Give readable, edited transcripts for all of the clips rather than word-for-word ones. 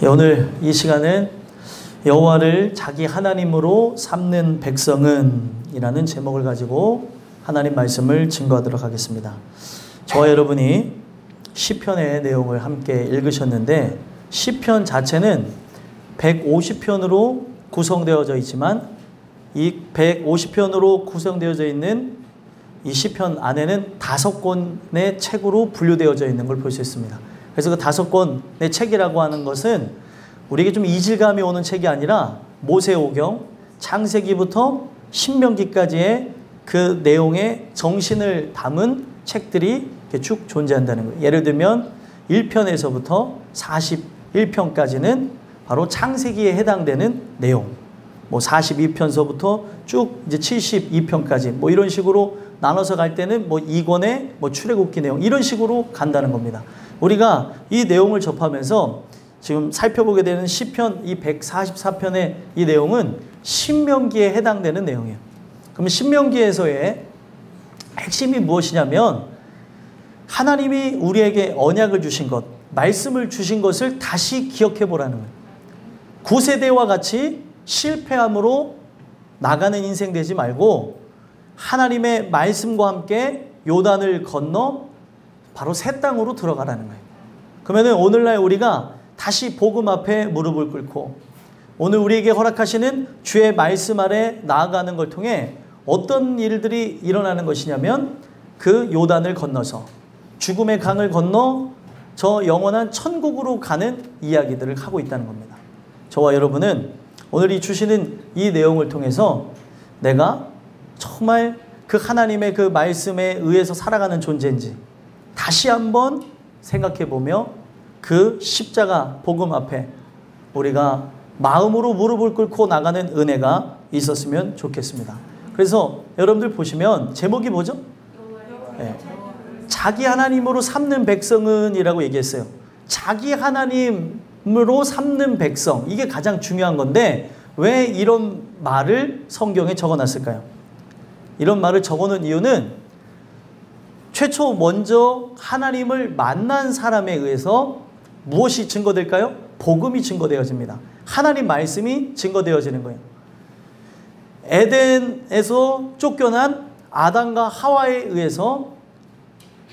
오늘 이 시간은 여호와를 자기 하나님으로 삼는 백성은 이라는 제목을 가지고 하나님 말씀을 증거하도록 하겠습니다. 저와 여러분이 시편의 내용을 함께 읽으셨는데, 시편 자체는 150편으로 구성되어져 있지만 이 150편으로 구성되어져 있는 이 시편 안에는 5권의 책으로 분류되어져 있는 걸 볼 수 있습니다. 그래서 그 5권의 책이라고 하는 것은 우리에게 좀 이질감이 오는 책이 아니라 모세오경, 창세기부터 신명기까지의 그 내용의 정신을 담은 책들이 이렇게 쭉 존재한다는 거예요. 예를 들면 1편에서부터 41편까지는 바로 창세기에 해당되는 내용, 42편서부터 쭉 이제 72편까지 이런 식으로 나눠서 갈 때는 2권의 출애굽기 내용, 이런 식으로 간다는 겁니다. 우리가 이 내용을 접하면서 지금 살펴보게 되는 시편 이 144편의 이 내용은 신명기에 해당되는 내용이에요. 그러면 신명기에서의 핵심이 무엇이냐면, 하나님이 우리에게 언약을 주신 것, 말씀을 주신 것을 다시 기억해 보라는 거예요. 9세대와 같이 실패함으로 나가는 인생 되지 말고 하나님의 말씀과 함께 요단을 건너 바로 새 땅으로 들어가라는 거예요. 그러면 오늘날 우리가 다시 복음 앞에 무릎을 꿇고 오늘 우리에게 허락하시는 주의 말씀 아래 나아가는 걸 통해 어떤 일들이 일어나는 것이냐면, 그 요단을 건너서 죽음의 강을 건너 저 영원한 천국으로 가는 이야기들을 하고 있다는 겁니다. 저와 여러분은 오늘 이 주시는 이 내용을 통해서 내가 정말 그 하나님의 그 말씀에 의해서 살아가는 존재인지 다시 한번 생각해 보며 그 십자가 복음 앞에 우리가 마음으로 무릎을 꿇고 나가는 은혜가 있었으면 좋겠습니다. 그래서 여러분들 보시면 제목이 뭐죠? 네. 자기 하나님으로 삼는 백성은 이라고 얘기했어요. 자기 하나님으로 삼는 백성, 이게 가장 중요한 건데 왜 이런 말을 성경에 적어놨을까요? 이런 말을 적어놓은 이유는 최초 먼저 하나님을 만난 사람에 의해서 무엇이 증거될까요? 복음이 증거되어집니다. 하나님 말씀이 증거되어지는 거예요. 에덴에서 쫓겨난 아담과 하와에 의해서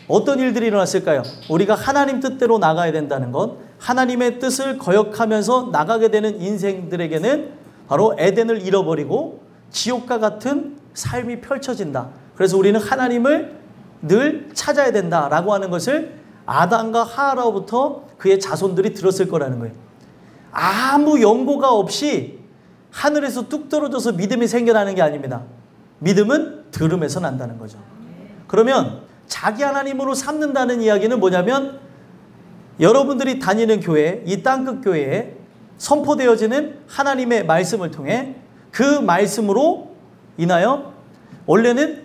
어떤 일들이 일어났을까요? 우리가 하나님 뜻대로 나가야 된다는 것, 하나님의 뜻을 거역하면서 나가게 되는 인생들에게는 바로 에덴을 잃어버리고 지옥과 같은 삶이 펼쳐진다. 그래서 우리는 하나님을 늘 찾아야 된다라고 하는 것을 아담과 하와로부터 그의 자손들이 들었을 거라는 거예요. 아무 연고가 없이 하늘에서 뚝 떨어져서 믿음이 생겨나는 게 아닙니다. 믿음은 들음에서 난다는 거죠. 그러면 자기 하나님으로 삼는다는 이야기는 뭐냐면, 여러분들이 다니는 교회, 이 땅끝 교회에 선포되어지는 하나님의 말씀을 통해 그 말씀으로 인하여 원래는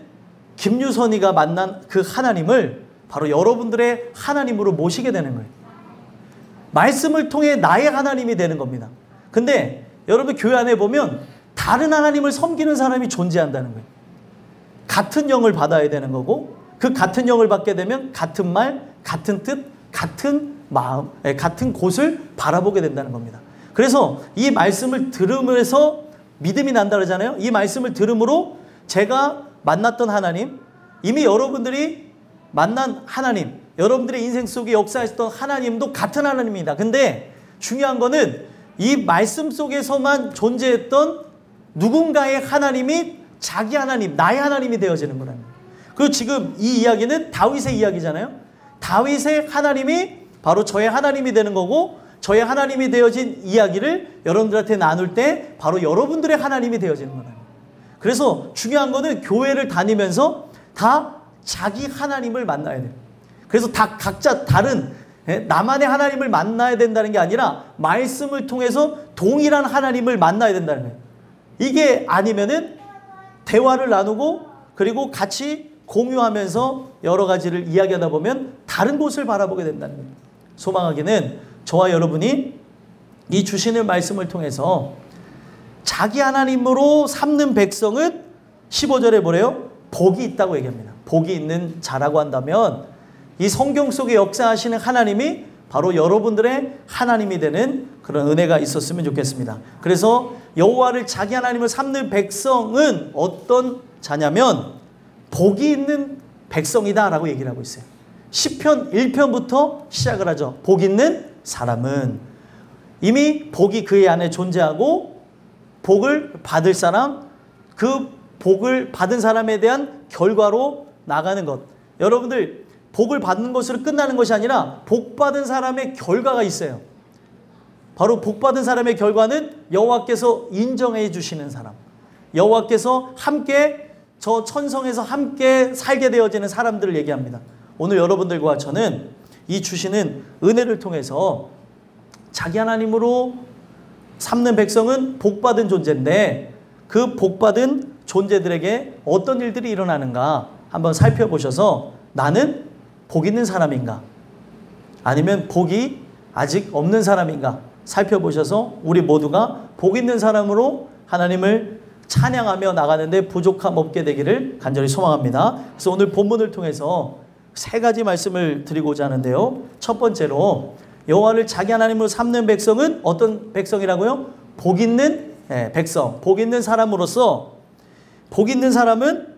김유선이가 만난 그 하나님을 바로 여러분들의 하나님으로 모시게 되는 거예요. 말씀을 통해 나의 하나님이 되는 겁니다. 근데 여러분 교회 안에 보면 다른 하나님을 섬기는 사람이 존재한다는 거예요. 같은 영을 받아야 되는 거고, 그 같은 영을 받게 되면 같은 말, 같은 뜻, 같은 마음, 같은 곳을 바라보게 된다는 겁니다. 그래서 이 말씀을 들으면서 믿음이 난다 그러잖아요. 이 말씀을 들음으로 제가 만났던 하나님, 이미 여러분들이 만난 하나님, 여러분들의 인생 속에 역사했던 하나님도 같은 하나님입니다. 근데 중요한 거는 이 말씀 속에서만 존재했던 누군가의 하나님이 자기 하나님, 나의 하나님이 되어지는 거라는 거예요. 그리고 지금 이 이야기는 다윗의 이야기잖아요. 다윗의 하나님이 바로 저의 하나님이 되는 거고, 저의 하나님이 되어진 이야기를 여러분들한테 나눌 때 바로 여러분들의 하나님이 되어지는 거라는 거예요. 그래서 중요한 거는 교회를 다니면서 다 자기 하나님을 만나야 돼요. 그래서 다 각자 다른 나만의 하나님을 만나야 된다는 게 아니라 말씀을 통해서 동일한 하나님을 만나야 된다는 거예요. 이게 아니면은 대화를 나누고 그리고 같이 공유하면서 여러 가지를 이야기하다 보면 다른 곳을 바라보게 된다는 거예요. 소망하기는 저와 여러분이 이 주시는 말씀을 통해서 자기 하나님으로 삼는 백성은 15절에 뭐래요? 복이 있다고 얘기합니다. 복이 있는 자라고 한다면 이 성경 속에 역사하시는 하나님이 바로 여러분들의 하나님이 되는 그런 은혜가 있었으면 좋겠습니다. 그래서 여호와를 자기 하나님을 삼는 백성은 어떤 자냐면 복이 있는 백성이다 라고 얘기를 하고 있어요. 시편 1편부터 시작을 하죠. 복 있는 사람은 이미 복이 그의 안에 존재하고 복을 받을 사람, 그 복을 받은 사람에 대한 결과로 나가는 것. 여러분들 복을 받는 것으로 끝나는 것이 아니라 복 받은 사람의 결과가 있어요. 바로 복 받은 사람의 결과는 여호와께서 인정해 주시는 사람, 여호와께서 함께 저 천성에서 함께 살게 되어지는 사람들을 얘기합니다. 오늘 여러분들과 저는 이 주시는 은혜를 통해서 자기 하나님으로 삼는 백성은 복받은 존재인데 그 복받은 존재들에게 어떤 일들이 일어나는가 한번 살펴보셔서 나는 복 있는 사람인가 아니면 복이 아직 없는 사람인가 살펴보셔서 우리 모두가 복 있는 사람으로 하나님을 찬양하며 나가는데 부족함 없게 되기를 간절히 소망합니다. 그래서 오늘 본문을 통해서 세 가지 말씀을 드리고자 하는데요. 첫 번째로 여호와를 자기 하나님으로 삼는 백성은 어떤 백성이라고요? 복 있는 백성, 복 있는 사람으로서 복 있는 사람은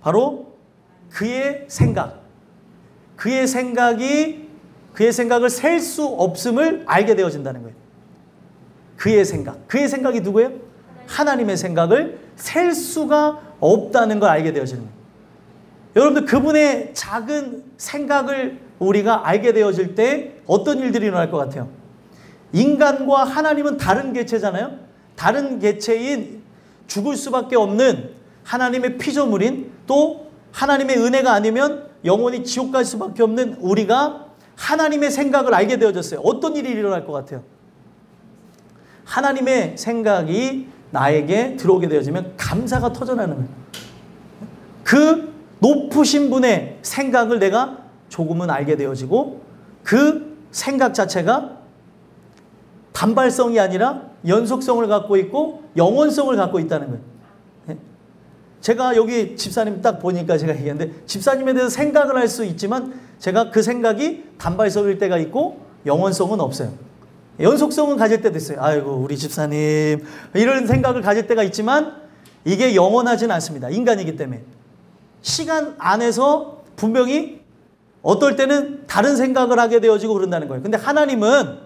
바로 그의 생각, 그의 생각을 셀 수 없음을 알게 되어진다는 거예요. 그의 생각이 누구예요? 하나님의 생각을 셀 수가 없다는 걸 알게 되어지는 거예요. 여러분들 그분의 작은 생각을 우리가 알게 되어질 때 어떤 일들이 일어날 것 같아요? 인간과 하나님은 다른 개체잖아요. 다른 개체인 죽을 수밖에 없는 하나님의 피조물인 또 하나님의 은혜가 아니면 영원히 지옥 갈 수밖에 없는 우리가 하나님의 생각을 알게 되어졌어요. 어떤 일이 일어날 것 같아요? 하나님의 생각이 나에게 들어오게 되어지면 감사가 터져나는 거예요. 그 높으신 분의 생각을 내가 조금은 알게 되어지고 그 생각 자체가 단발성이 아니라 연속성을 갖고 있고 영원성을 갖고 있다는 거예요. 제가 여기 집사님 딱 보니까 제가 얘기했는데 집사님에 대해서 생각을 할 수 있지만 제가 그 생각이 단발성일 때가 있고 영원성은 없어요. 연속성은 가질 때도 있어요. 아이고 우리 집사님 이런 생각을 가질 때가 있지만 이게 영원하진 않습니다. 인간이기 때문에. 시간 안에서 분명히 어떨 때는 다른 생각을 하게 되어지고 그런다는 거예요. 근데 하나님은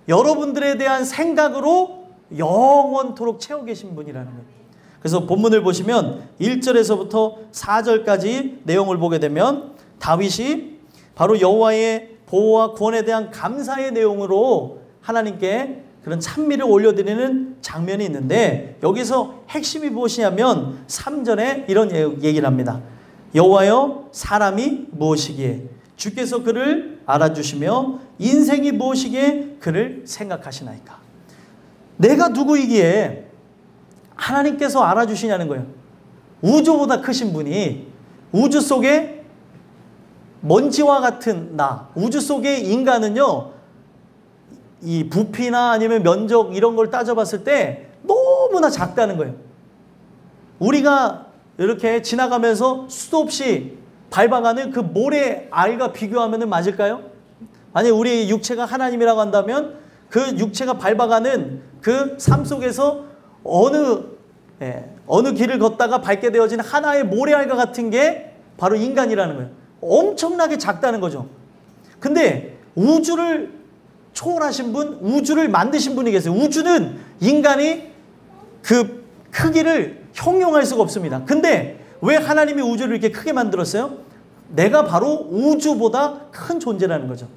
여러분들에 대한 생각으로 영원토록 채워 계신 분이라는 거예요. 그래서 본문을 보시면 1절에서부터 4절까지 내용을 보게 되면 다윗이 바로 여호와의 보호와 구원에 대한 감사의 내용으로 하나님께 그런 찬미를 올려드리는 장면이 있는데 여기서 핵심이 무엇이냐면 3절에 이런 얘기를 합니다. 여호와여 사람이 무엇이기에 주께서 그를 알아주시며 인생이 무엇이기에 그를 생각하시나이까. 내가 누구이기에 하나님께서 알아주시냐는 거예요. 우주보다 크신 분이 우주 속에 먼지와 같은 나, 우주 속의 인간은요 이 부피나 아니면 면적 이런 걸 따져봤을 때 너무나 작다는 거예요. 우리가 이렇게 지나가면서 수도 없이 밟아가는 그 모래알과 비교하면 맞을까요? 만약 우리 육체가 하나님이라고 한다면 그 육체가 밟아가는 그 삶 속에서 어느 길을 걷다가 밟게 되어진 하나의 모래알과 같은 게 바로 인간이라는 거예요. 엄청나게 작다는 거죠. 근데 우주를 초월하신 분, 우주를 만드신 분이 계세요. 우주는 인간이 그 크기를 형용할 수가 없습니다. 근데 왜 하나님이 우주를 이렇게 크게 만들었어요? 내가 바로 우주보다 큰 존재라는 거죠.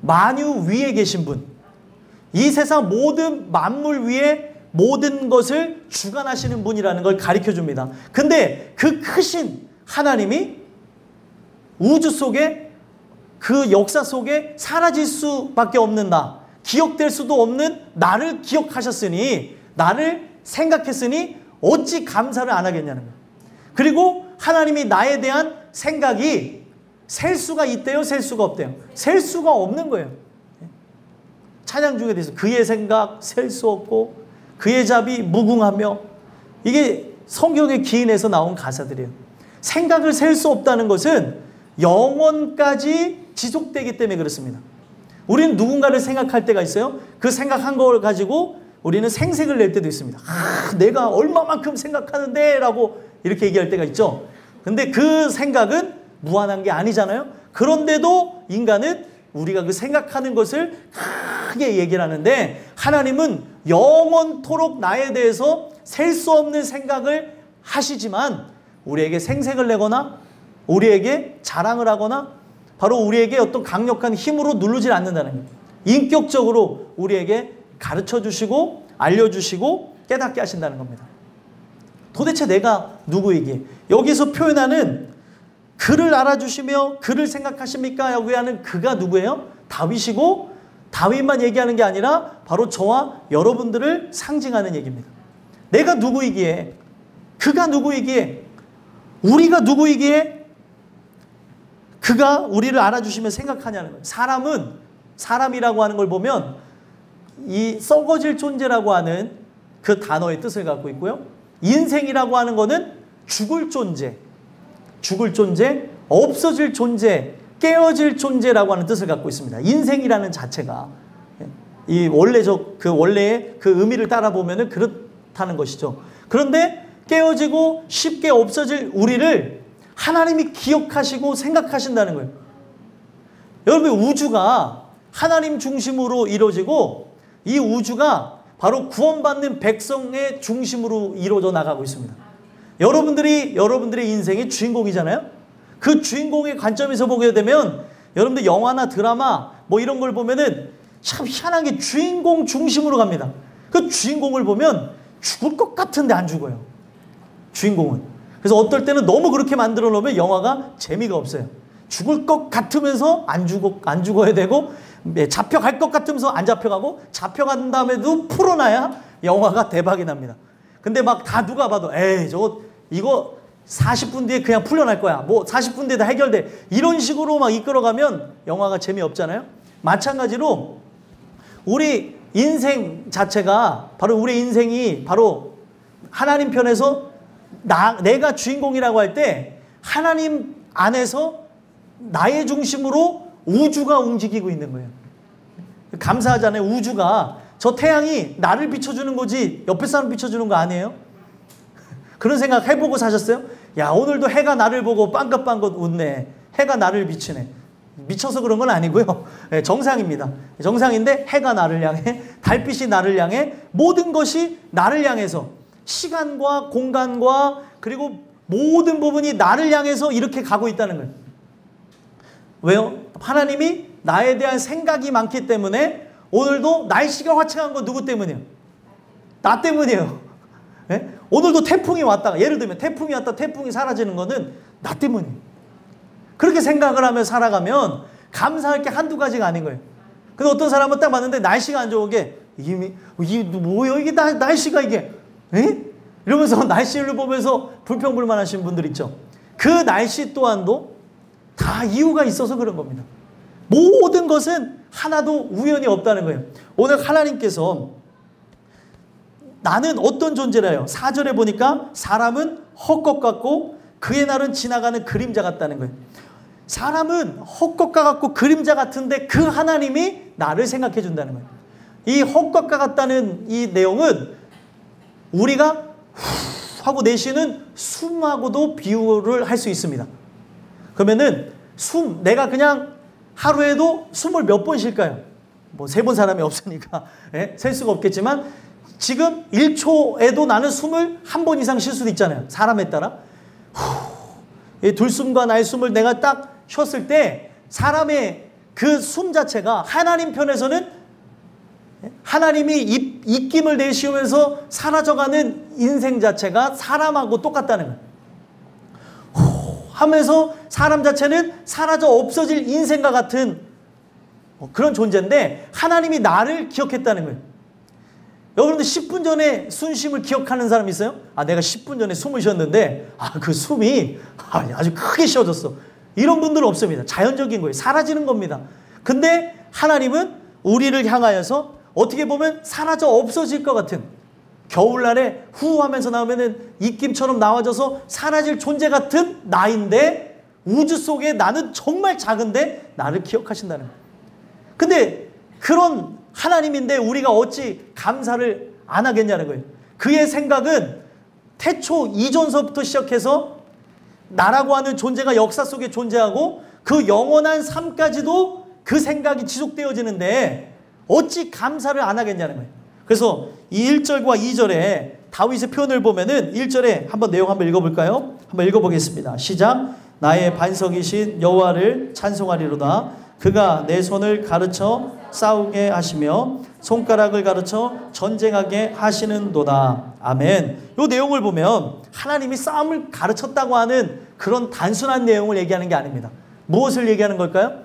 만유 위에 계신 분, 이 세상 모든 만물 위에 모든 것을 주관하시는 분이라는 걸 가르쳐 줍니다. 근데 그 크신 하나님이 우주 속에 그 역사 속에 사라질 수밖에 없는 나, 기억될 수도 없는 나를 기억하셨으니, 나를 생각했으니 어찌 감사를 안 하겠냐는 거예요. 그리고 하나님이 나에 대한 생각이 셀 수가 있대요, 셀 수가 없대요? 셀 수가 없는 거예요. 찬양 중에 대해서 그의 생각 셀 수 없고 그의 자비 무궁하며, 이게 성경의 기인에서 나온 가사들이에요. 생각을 셀 수 없다는 것은 영원까지 지속되기 때문에 그렇습니다. 우리는 누군가를 생각할 때가 있어요. 그 생각한 걸 가지고 우리는 생색을 낼 때도 있습니다. 내가 얼마만큼 생각하는데 라고 이렇게 얘기할 때가 있죠. 근데 그 생각은 무한한 게 아니잖아요. 그런데도 인간은 우리가 그 생각하는 것을 크게 얘기를 하는데, 하나님은 영원토록 나에 대해서 셀 수 없는 생각을 하시지만 우리에게 생색을 내거나 우리에게 자랑을 하거나 바로 우리에게 어떤 강력한 힘으로 누르질 않는다는 거예요. 인격적으로 우리에게 가르쳐 주시고 알려주시고 깨닫게 하신다는 겁니다. 도대체 내가 누구이기에, 여기서 표현하는 그를 알아주시며 그를 생각하십니까? 여기 하는 그가 누구예요? 다윗이고, 다윗만 얘기하는 게 아니라 바로 저와 여러분들을 상징하는 얘기입니다. 내가 누구이기에, 그가 누구이기에, 우리가 누구이기에 그가 우리를 알아주시며 생각하냐는 거예요. 사람이라고 하는 걸 보면 이 썩어질 존재라고 하는 그 단어의 뜻을 갖고 있고요. 인생이라고 하는 거는 죽을 존재, 없어질 존재, 깨어질 존재라고 하는 뜻을 갖고 있습니다. 인생이라는 자체가 이 원래의 그 의미를 따라 보면은 그렇다는 것이죠. 그런데 깨어지고 쉽게 없어질 우리를 하나님이 기억하시고 생각하신다는 거예요. 여러분, 우주가 하나님 중심으로 이루어지고 이 우주가 바로 구원받는 백성의 중심으로 이루어져 나가고 있습니다. 여러분들의 인생의 주인공이잖아요. 그 주인공의 관점에서 보게 되면 여러분들 영화나 드라마 뭐 이런 걸 보면은 참 희한하게 주인공 중심으로 갑니다. 그 주인공을 보면 죽을 것 같은데 안 죽어요. 주인공은. 그래서 어떨 때는 너무 그렇게 만들어 놓으면 영화가 재미가 없어요. 죽을 것 같으면서 안 죽어야 되고, 잡혀갈 것 같으면서 안 잡혀가고, 잡혀간 다음에도 풀어놔야 영화가 대박이 납니다. 근데 막 다 누가 봐도 에이 이거 40분 뒤에 그냥 풀려날 거야. 뭐 40분 뒤에 다 해결돼. 이런 식으로 막 이끌어가면 영화가 재미없잖아요. 마찬가지로 우리 인생 자체가 바로 우리 인생이 바로 하나님 편에서 내가 주인공이라고 할 때 하나님 안에서 나의 중심으로 우주가 움직이고 있는 거예요. 감사하잖아요. 우주가 저 태양이 나를 비춰주는 거지 옆에 사람 비춰주는 거 아니에요? 그런 생각 해보고 사셨어요? 야, 오늘도 해가 나를 보고 빵긋빵긋 웃네. 해가 나를 비치네. 미쳐서 그런 건 아니고요. 네, 정상입니다. 정상인데 해가 나를 향해, 달빛이 나를 향해, 모든 것이 나를 향해서 시간과 공간과 그리고 모든 부분이 나를 향해서 이렇게 가고 있다는 거예요. 왜요? 하나님이 나에 대한 생각이 많기 때문에 오늘도 날씨가 화창한 건 누구 때문이에요? 나 때문이에요. 네? 오늘도 태풍이 왔다가, 예를 들면 태풍이 왔다 태풍이 사라지는 거는 나 때문이에요. 그렇게 생각을 하며 살아가면 감사할 게 한두 가지가 아닌 거예요. 근데 어떤 사람은 딱 봤는데 날씨가 안 좋은 게 이게 뭐예요? 이게 날씨가 이게 에? 이러면서 날씨를 보면서 불평불만하시는 분들 있죠. 그 날씨 또한도 다 이유가 있어서 그런 겁니다. 모든 것은 하나도 우연이 없다는 거예요. 오늘 하나님께서 나는 어떤 존재라요? 4절에 보니까 사람은 헛것 같고 그의 날은 지나가는 그림자 같다는 거예요. 사람은 헛것과 같고 그림자 같은데 그 하나님이 나를 생각해 준다는 거예요. 이 헛것과 같다는 이 내용은 우리가 후 하고 내쉬는 숨하고도 비유를 할 수 있습니다. 그러면은 내가 그냥 하루에도 숨을 몇 번 쉴까요? 뭐 세 번 사람이 없으니까 셀 수가 없겠지만 지금 1초에도 나는 숨을 한 번 이상 쉴 수도 있잖아요. 사람에 따라. 들숨과 날숨을 내가 딱 쉬었을 때 사람의 그 숨 자체가 하나님 편에서는 하나님이 입김을 내쉬면서 사라져가는 인생 자체가 사람하고 똑같다는 거예요. 하면서 사람 자체는 사라져 없어질 인생과 같은 그런 존재인데 하나님이 나를 기억했다는 거예요. 여러분들 10분 전에 숨쉼을 기억하는 사람 있어요? 내가 10분 전에 숨을 쉬었는데 그 숨이 아주 크게 쉬어졌어. 이런 분들은 없습니다. 자연적인 거예요. 사라지는 겁니다. 근데 하나님은 우리를 향하여서 어떻게 보면 사라져 없어질 것 같은, 겨울날에 후 하면서 나오면은 입김처럼 나와져서 사라질 존재 같은 나인데 우주 속에 나는 정말 작은데 나를 기억하신다는 거예요. 근데 그런 하나님인데 우리가 어찌 감사를 안 하겠냐는 거예요. 그의 생각은 태초 이전서부터 시작해서 나라고 하는 존재가 역사 속에 존재하고 그 영원한 삶까지도 그 생각이 지속되어지는데 어찌 감사를 안 하겠냐는 거예요. 그래서 이 1절과 2절에 다윗의 표현을 보면은 1절에 한번 내용 한번 읽어볼까요? 한번 읽어보겠습니다. 시작. 나의 반석이신 여호와를 찬송하리로다. 그가 내 손을 가르쳐 싸우게 하시며 손가락을 가르쳐 전쟁하게 하시는도다. 아멘. 이 내용을 보면 하나님이 싸움을 가르쳤다고 하는 그런 단순한 내용을 얘기하는 게 아닙니다. 무엇을 얘기하는 걸까요?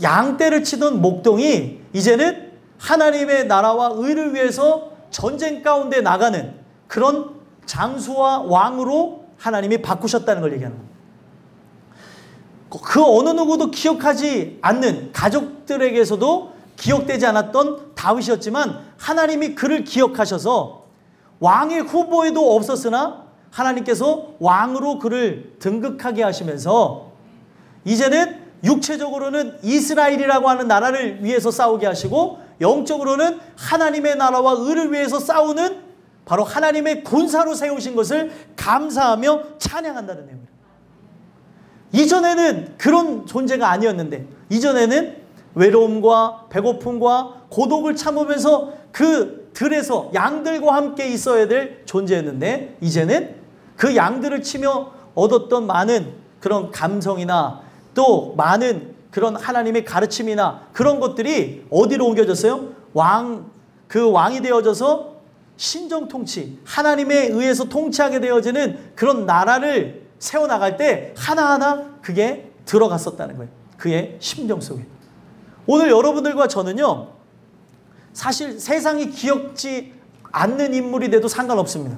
양떼를 치던 목동이 이제는 하나님의 나라와 의를 위해서 전쟁 가운데 나가는 그런 장수와 왕으로 하나님이 바꾸셨다는 걸 얘기하는 겁니다. 그 어느 누구도 기억하지 않는 가족들에게서도 기억되지 않았던 다윗이었지만 하나님이 그를 기억하셔서 왕의 후보에도 없었으나 하나님께서 왕으로 그를 등극하게 하시면서 이제는 육체적으로는 이스라엘이라고 하는 나라를 위해서 싸우게 하시고 영적으로는 하나님의 나라와 의를 위해서 싸우는 바로 하나님의 군사로 세우신 것을 감사하며 찬양한다는 내용입니다. 이전에는 그런 존재가 아니었는데 이전에는 외로움과 배고픔과 고독을 참으면서 그 들에서 양들과 함께 있어야 될 존재였는데 이제는 그 양들을 치며 얻었던 많은 그런 감성이나 또 많은 그런 하나님의 가르침이나 그런 것들이 어디로 옮겨졌어요? 그 왕이 되어져서 신정통치, 하나님에 의해서 통치하게 되어지는 그런 나라를 세워나갈 때 하나하나 그게 들어갔었다는 거예요. 그의 심정 속에. 오늘 여러분들과 저는요, 사실 세상이 기억지 않는 인물이 돼도 상관없습니다.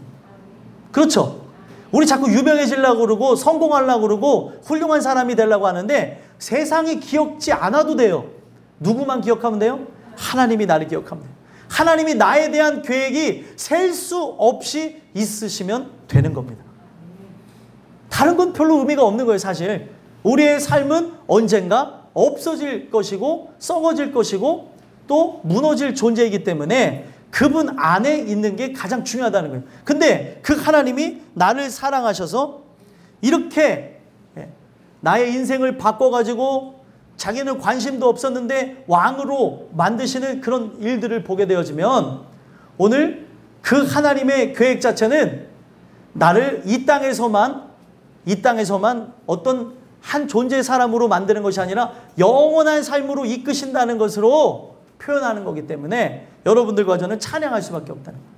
그렇죠? 우리 자꾸 유명해지려고 그러고 성공하려고 그러고 훌륭한 사람이 되려고 하는데 세상이 기억지 않아도 돼요. 누구만 기억하면 돼요? 하나님이 나를 기억하면 돼요. 하나님이 나에 대한 계획이 셀 수 없이 있으시면 되는 겁니다. 다른 건 별로 의미가 없는 거예요, 사실. 우리의 삶은 언젠가 없어질 것이고 썩어질 것이고 또 무너질 존재이기 때문에 그분 안에 있는 게 가장 중요하다는 거예요. 근데 그 하나님이 나를 사랑하셔서 이렇게 나의 인생을 바꿔가지고 자기는 관심도 없었는데 왕으로 만드시는 그런 일들을 보게 되어지면 오늘 그 하나님의 계획 자체는 나를 이 땅에서만 어떤 한 존재의 사람으로 만드는 것이 아니라 영원한 삶으로 이끄신다는 것으로 표현하는 거기 때문에 여러분들과 저는 찬양할 수밖에 없다는 거예요.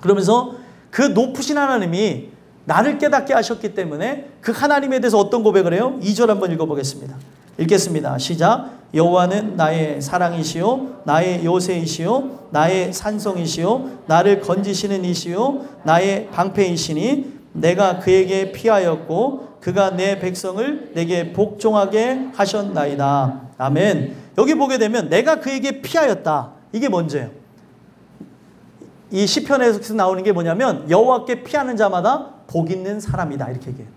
그러면서 그 높으신 하나님이 나를 깨닫게 하셨기 때문에 그 하나님에 대해서 어떤 고백을 해요? 2절 한번 읽어보겠습니다. 읽겠습니다. 시작. 여호와는 나의 사랑이시요 나의 요새이시요 나의 산성이시요 나를 건지시는 이시요 나의 방패이시니 내가 그에게 피하였고 그가 내 백성을 내게 복종하게 하셨나이다. 아멘. 여기 보게 되면 내가 그에게 피하였다. 이게 뭔지예요. 이 시편에서 나오는 게 뭐냐면 여호와께 피하는 자마다 복 있는 사람이다. 이렇게 얘기해요.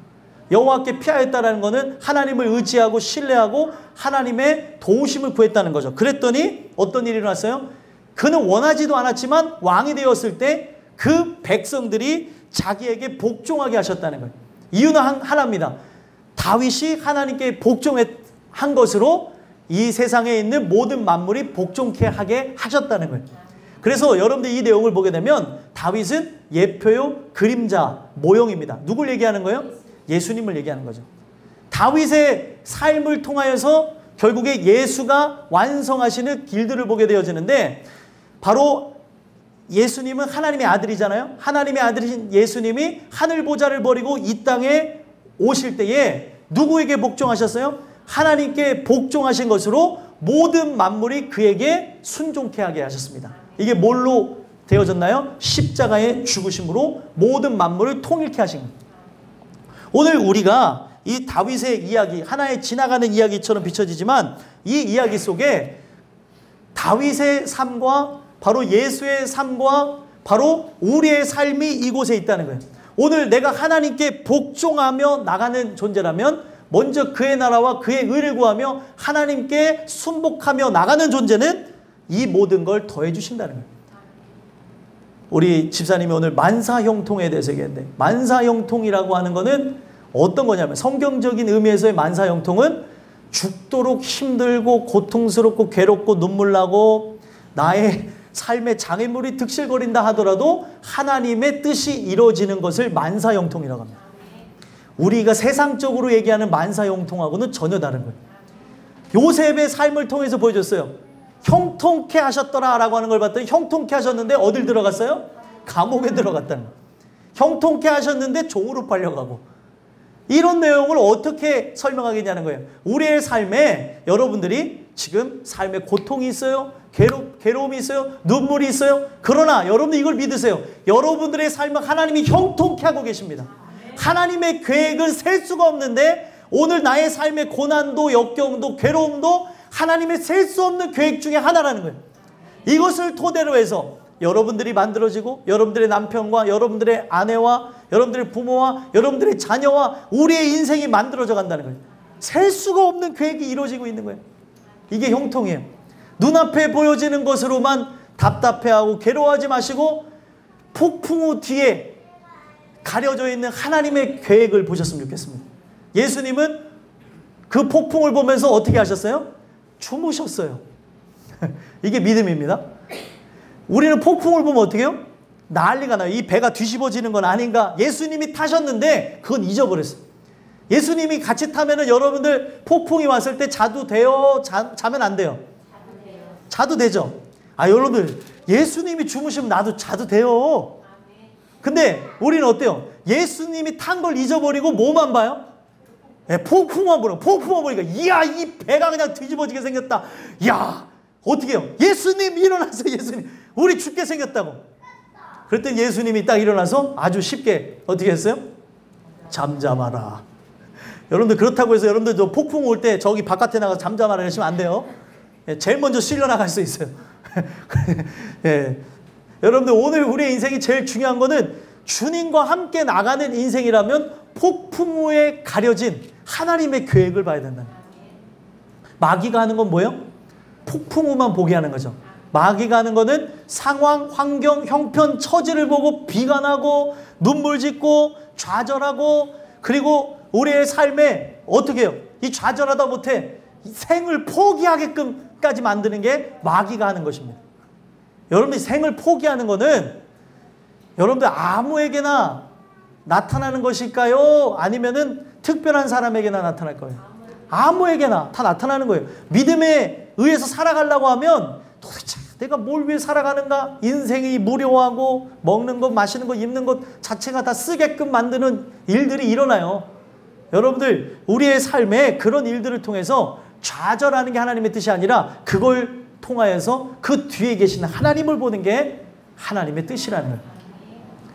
여호와께 피하였다라는 것은 하나님을 의지하고 신뢰하고 하나님의 도우심을 구했다는 거죠. 그랬더니 어떤 일이 일어났어요? 그는 원하지도 않았지만 왕이 되었을 때 그 백성들이 자기에게 복종하게 하셨다는 거예요. 이유는 하나입니다. 다윗이 하나님께 복종한 것으로 이 세상에 있는 모든 만물이 복종케 하게 하셨다는 거예요. 그래서 여러분들 이 내용을 보게 되면 다윗은 예표요 그림자 모형입니다. 누굴 얘기하는 거예요? 예수님을 얘기하는 거죠. 다윗의 삶을 통하여서 결국에 예수가 완성하시는 길들을 보게 되어지는데 바로 예수님은 하나님의 아들이잖아요. 하나님의 아들이신 예수님이 하늘 보좌를 버리고 이 땅에 오실 때에 누구에게 복종하셨어요? 하나님께 복종하신 것으로 모든 만물이 그에게 순종케 하게 하셨습니다. 이게 뭘로 되어졌나요? 십자가의 죽으심으로 모든 만물을 통일케 하신 겁니다. 오늘 우리가 이 다윗의 이야기, 하나의 지나가는 이야기처럼 비춰지지만 이 이야기 속에 다윗의 삶과 바로 예수의 삶과 바로 우리의 삶이 이곳에 있다는 거예요. 오늘 내가 하나님께 복종하며 나가는 존재라면 먼저 그의 나라와 그의 의를 구하며 하나님께 순복하며 나가는 존재는 이 모든 걸 더해 주신다는 거예요. 우리 집사님이 오늘 만사형통에 대해서 얘기했는데, 만사형통이라고 하는 거는 어떤 거냐면, 성경적인 의미에서의 만사형통은 죽도록 힘들고 고통스럽고 괴롭고 눈물 나고 나의 삶의 장애물이 득실거린다 하더라도 하나님의 뜻이 이루어지는 것을 만사형통이라고 합니다. 우리가 세상적으로 얘기하는 만사형통하고는 전혀 다른 거예요. 요셉의 삶을 통해서 보여줬어요. 형통케 하셨더라 라고 하는 걸 봤더니 형통케 하셨는데 어딜 들어갔어요? 감옥에 들어갔다는 거예요. 형통케 하셨는데 종으로 팔려가고. 이런 내용을 어떻게 설명하겠냐는 거예요. 우리의 삶에 여러분들이 지금 삶에 고통이 있어요. 괴로움이 있어요. 눈물이 있어요. 그러나 여러분들 이걸 믿으세요. 여러분들의 삶은 하나님이 형통케 하고 계십니다. 하나님의 계획은 셀 수가 없는데 오늘 나의 삶의 고난도 역경도 괴로움도 하나님의 셀 수 없는 계획 중에 하나라는 거예요. 이것을 토대로 해서 여러분들이 만들어지고 여러분들의 남편과 여러분들의 아내와 여러분들의 부모와 여러분들의 자녀와 우리의 인생이 만들어져 간다는 거예요. 셀 수가 없는 계획이 이루어지고 있는 거예요. 이게 형통이에요. 눈앞에 보여지는 것으로만 답답해하고 괴로워하지 마시고 폭풍 우 뒤에 가려져 있는 하나님의 계획을 보셨으면 좋겠습니다. 예수님은 그 폭풍을 보면서 어떻게 하셨어요? 주무셨어요. 이게 믿음입니다. 우리는 폭풍을 보면 어떻게 해요? 난리가 나요. 이 배가 뒤집어지는 건 아닌가? 예수님이 타셨는데 그건 잊어버렸어요. 예수님이 같이 타면은 여러분들 폭풍이 왔을 때 자도 돼요? 자면 안 돼요? 자도 되죠? 아, 여러분들 예수님이 주무시면 나도 자도 돼요. 근데 우리는 어때요? 예수님이 탄 걸 잊어버리고 뭐만 봐요? 네, 폭풍만 보는, 폭풍만 보니까 이야, 이 배가 그냥 뒤집어지게 생겼다. 야, 어떻게 해요? 예수님 일어나서, 예수님 우리 죽게 생겼다고. 그랬더니 예수님이 딱 일어나서 아주 쉽게 어떻게 했어요? 잠잠하라. 여러분들 그렇다고 해서 여러분들 저 폭풍 올 때 저기 바깥에 나가서 잠잠하라 하시면 안 돼요. 제일 먼저 실려 나갈 수 있어요. 예. 여러분들 오늘 우리의 인생이 제일 중요한 거는 주님과 함께 나가는 인생이라면 폭풍 후에 가려진 하나님의 계획을 봐야 된다는 거예요. 마귀가 하는 건 뭐예요? 폭풍 후만 보게 하는 거죠. 마귀가 하는 거는 상황, 환경, 형편, 처지를 보고 비관하고 눈물 짓고 좌절하고 그리고 우리의 삶에 어떻게 해요? 이 좌절하다 못해 생을 포기하게끔까지 만드는 게 마귀가 하는 것입니다. 여러분들이 생을 포기하는 거는 여러분들 아무에게나 나타나는 것일까요? 아니면은 특별한 사람에게나 나타날 거예요? 아무에게나 다 나타나는 거예요. 믿음에 의해서 살아가려고 하면 도대체 내가 뭘 위해 살아가는가? 인생이 무료하고 먹는 것, 마시는 것, 입는 것 자체가 다 쓰게끔 만드는 일들이 일어나요. 여러분들 우리의 삶에 그런 일들을 통해서 좌절하는 게 하나님의 뜻이 아니라 그걸 통하여서 그 뒤에 계시는 하나님을 보는 게 하나님의 뜻이라는 거예요.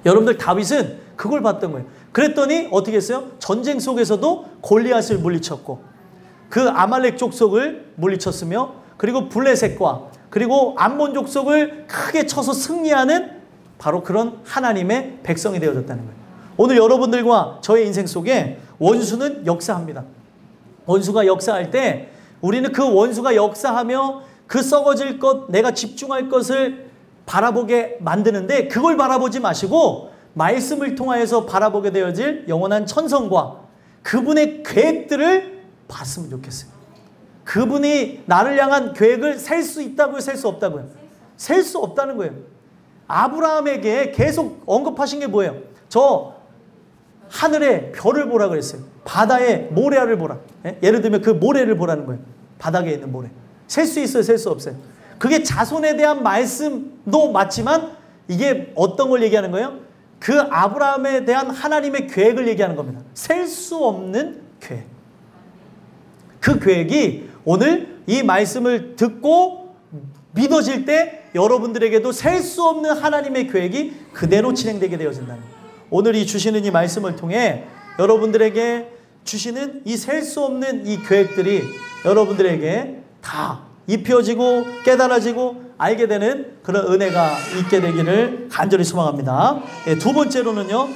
여러분들 다윗은 그걸 봤던 거예요. 그랬더니 어떻게 했어요? 전쟁 속에서도 골리앗을 물리쳤고 그 아말렉 족속을 물리쳤으며 그리고 블레셋과 그리고 암몬 족속을 크게 쳐서 승리하는 바로 그런 하나님의 백성이 되어졌다는 거예요. 오늘 여러분들과 저의 인생 속에 원수는 역사합니다. 원수가 역사할 때 우리는 그 원수가 역사하며 그 썩어질 것, 내가 집중할 것을 바라보게 만드는데 그걸 바라보지 마시고 말씀을 통하여서 바라보게 되어질 영원한 천성과 그분의 계획들을 봤으면 좋겠어요. 그분이 나를 향한 계획을 셀 수 있다고요? 셀 수 없다고요? 셀 수 없다는 거예요. 아브라함에게 계속 언급하신 게 뭐예요? 저 하늘에 별을 보라 그랬어요. 바다에 모래알을 보라. 예를 들면 그 모래를 보라는 거예요. 바닥에 있는 모래. 셀 수 있어요? 셀 수 없어요? 그게 자손에 대한 말씀도 맞지만 이게 어떤 걸 얘기하는 거예요? 그 아브라함에 대한 하나님의 계획을 얘기하는 겁니다. 셀 수 없는 계획. 그 계획이 오늘 이 말씀을 듣고 믿어질 때 여러분들에게도 셀 수 없는 하나님의 계획이 그대로 진행되게 되어진다는 거예요. 오늘 이 주시는 이 말씀을 통해 여러분들에게 주시는 이 셀 수 없는 이 계획들이 여러분들에게 다 입혀지고 깨달아지고 알게 되는 그런 은혜가 있게 되기를 간절히 소망합니다. 두 번째로는요,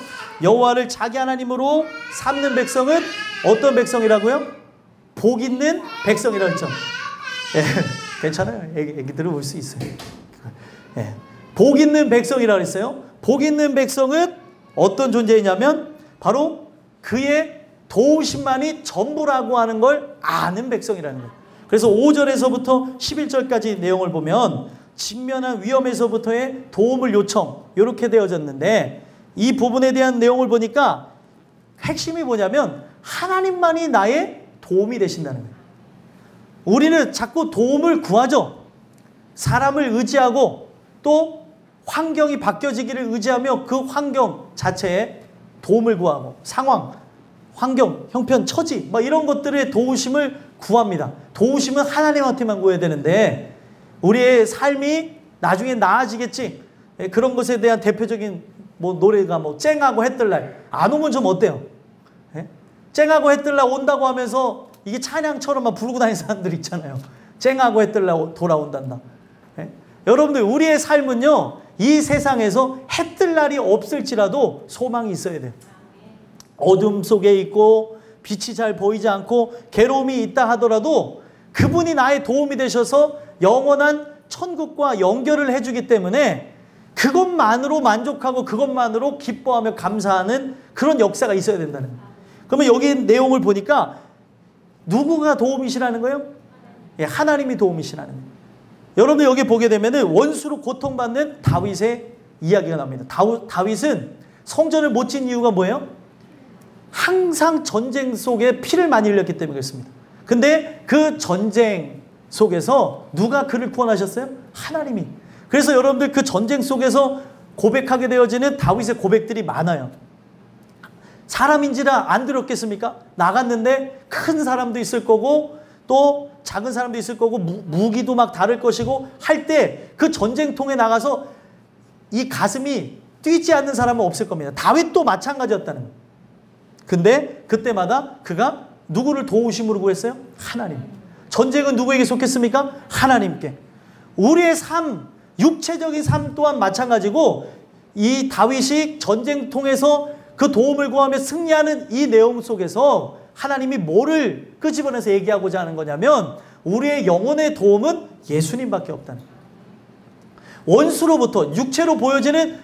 여호와를 자기 하나님으로 삼는 백성은 어떤 백성이라고요? 복 있는 백성이라고 했죠. 예, 괜찮아요. 애기들은 올 수 있어요. 예, 복 있는 백성이라고 했어요. 복 있는 백성은 어떤 존재이냐면 바로 그의 도우심만이 전부라고 하는 걸 아는 백성이라는 거예요. 그래서 5절에서부터 11절까지 내용을 보면 직면한 위험에서부터의 도움을 요청 이렇게 되어졌는데, 이 부분에 대한 내용을 보니까 핵심이 뭐냐면 하나님만이 나의 도움이 되신다는 거예요. 우리는 자꾸 도움을 구하죠. 사람을 의지하고 또 환경이 바뀌어지기를 의지하며 그 환경 자체에 도움을 구하고 상황, 환경, 형편, 처지 이런 것들의 도우심을 구합니다. 도우심은 하나님한테만 구해야 되는데 우리의 삶이 나중에 나아지겠지, 그런 것에 대한 대표적인 노래가 쨍하고 해뜰날 안 오면 좀 어때요? 예? 쨍하고 해뜰날 온다고 하면서 이게 찬양처럼 막 부르고 다니는 사람들 있잖아요. 쨍하고 해뜰날 돌아온단다. 예? 여러분들 우리의 삶은요, 이 세상에서 해뜰날이 없을지라도 소망이 있어야 돼요. 어둠 속에 있고 빛이 잘 보이지 않고 괴로움이 있다 하더라도 그분이 나의 도움이 되셔서 영원한 천국과 연결을 해주기 때문에 그것만으로 만족하고 그것만으로 기뻐하며 감사하는 그런 역사가 있어야 된다는 거예요. 그러면 여기 내용을 보니까 누구가 도움이시라는 거예요? 예, 하나님이 도움이시라는 거예요. 여러분들 여기 보게 되면은 원수로 고통받는 다윗의 이야기가 나옵니다. 다윗은 성전을 못 진 이유가 뭐예요? 항상 전쟁 속에 피를 많이 흘렸기 때문에 그렇습니다. 근데 그 전쟁 속에서 누가 그를 구원하셨어요? 하나님이. 그래서 여러분들 그 전쟁 속에서 고백하게 되어지는 다윗의 고백들이 많아요. 사람인지라 안 두렵겠습니까? 나갔는데 큰 사람도 있을 거고 또 작은 사람도 있을 거고 무기도 막 다를 것이고 할 때 그 전쟁통에 나가서 이 가슴이 뛰지 않는 사람은 없을 겁니다. 다윗도 마찬가지였다는 거예요. 근데 그때마다 그가 누구를 도우심으로 구했어요? 하나님. 전쟁은 누구에게 속했습니까? 하나님께. 우리의 삶, 육체적인 삶 또한 마찬가지고 이 다윗이 전쟁통에서 그 도움을 구하며 승리하는 이 내용 속에서 하나님이 뭐를 끄집어내서 얘기하고자 하는 거냐면 우리의 영혼의 도움은 예수님밖에 없다는 거예요. 원수로부터 육체로 보여지는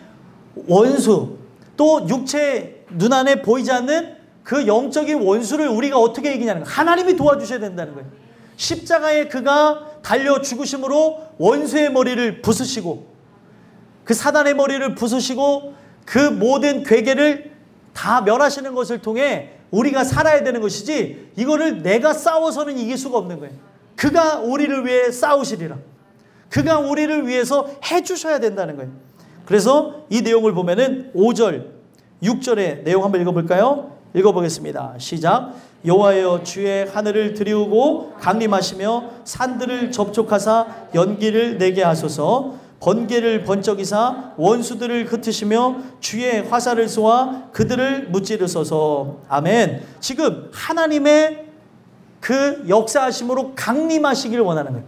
원수, 또 육체 눈안에 보이지 않는 그 영적인 원수를 우리가 어떻게 이기냐는 거예요. 하나님이 도와주셔야 된다는 거예요. 십자가에 그가 달려 죽으심으로 원수의 머리를 부수시고 그 사단의 머리를 부수시고 그 모든 괴계를 다 멸하시는 것을 통해 우리가 살아야 되는 것이지 이거를 내가 싸워서는 이길 수가 없는 거예요. 그가 우리를 위해 싸우시리라. 그가 우리를 위해서 해주셔야 된다는 거예요. 그래서 이 내용을 보면은 5절, 6절의 내용 한번 읽어볼까요? 읽어보겠습니다. 시작. 여호와여 주의 하늘을 들이우고 강림하시며 산들을 접촉하사 연기를 내게 하소서. 번개를 번쩍이사 원수들을 흩으시며 주의 화살을 쏘아 그들을 무찌르소서. 아멘. 지금 하나님의 그 역사하심으로 강림하시기를 원하는 거예요.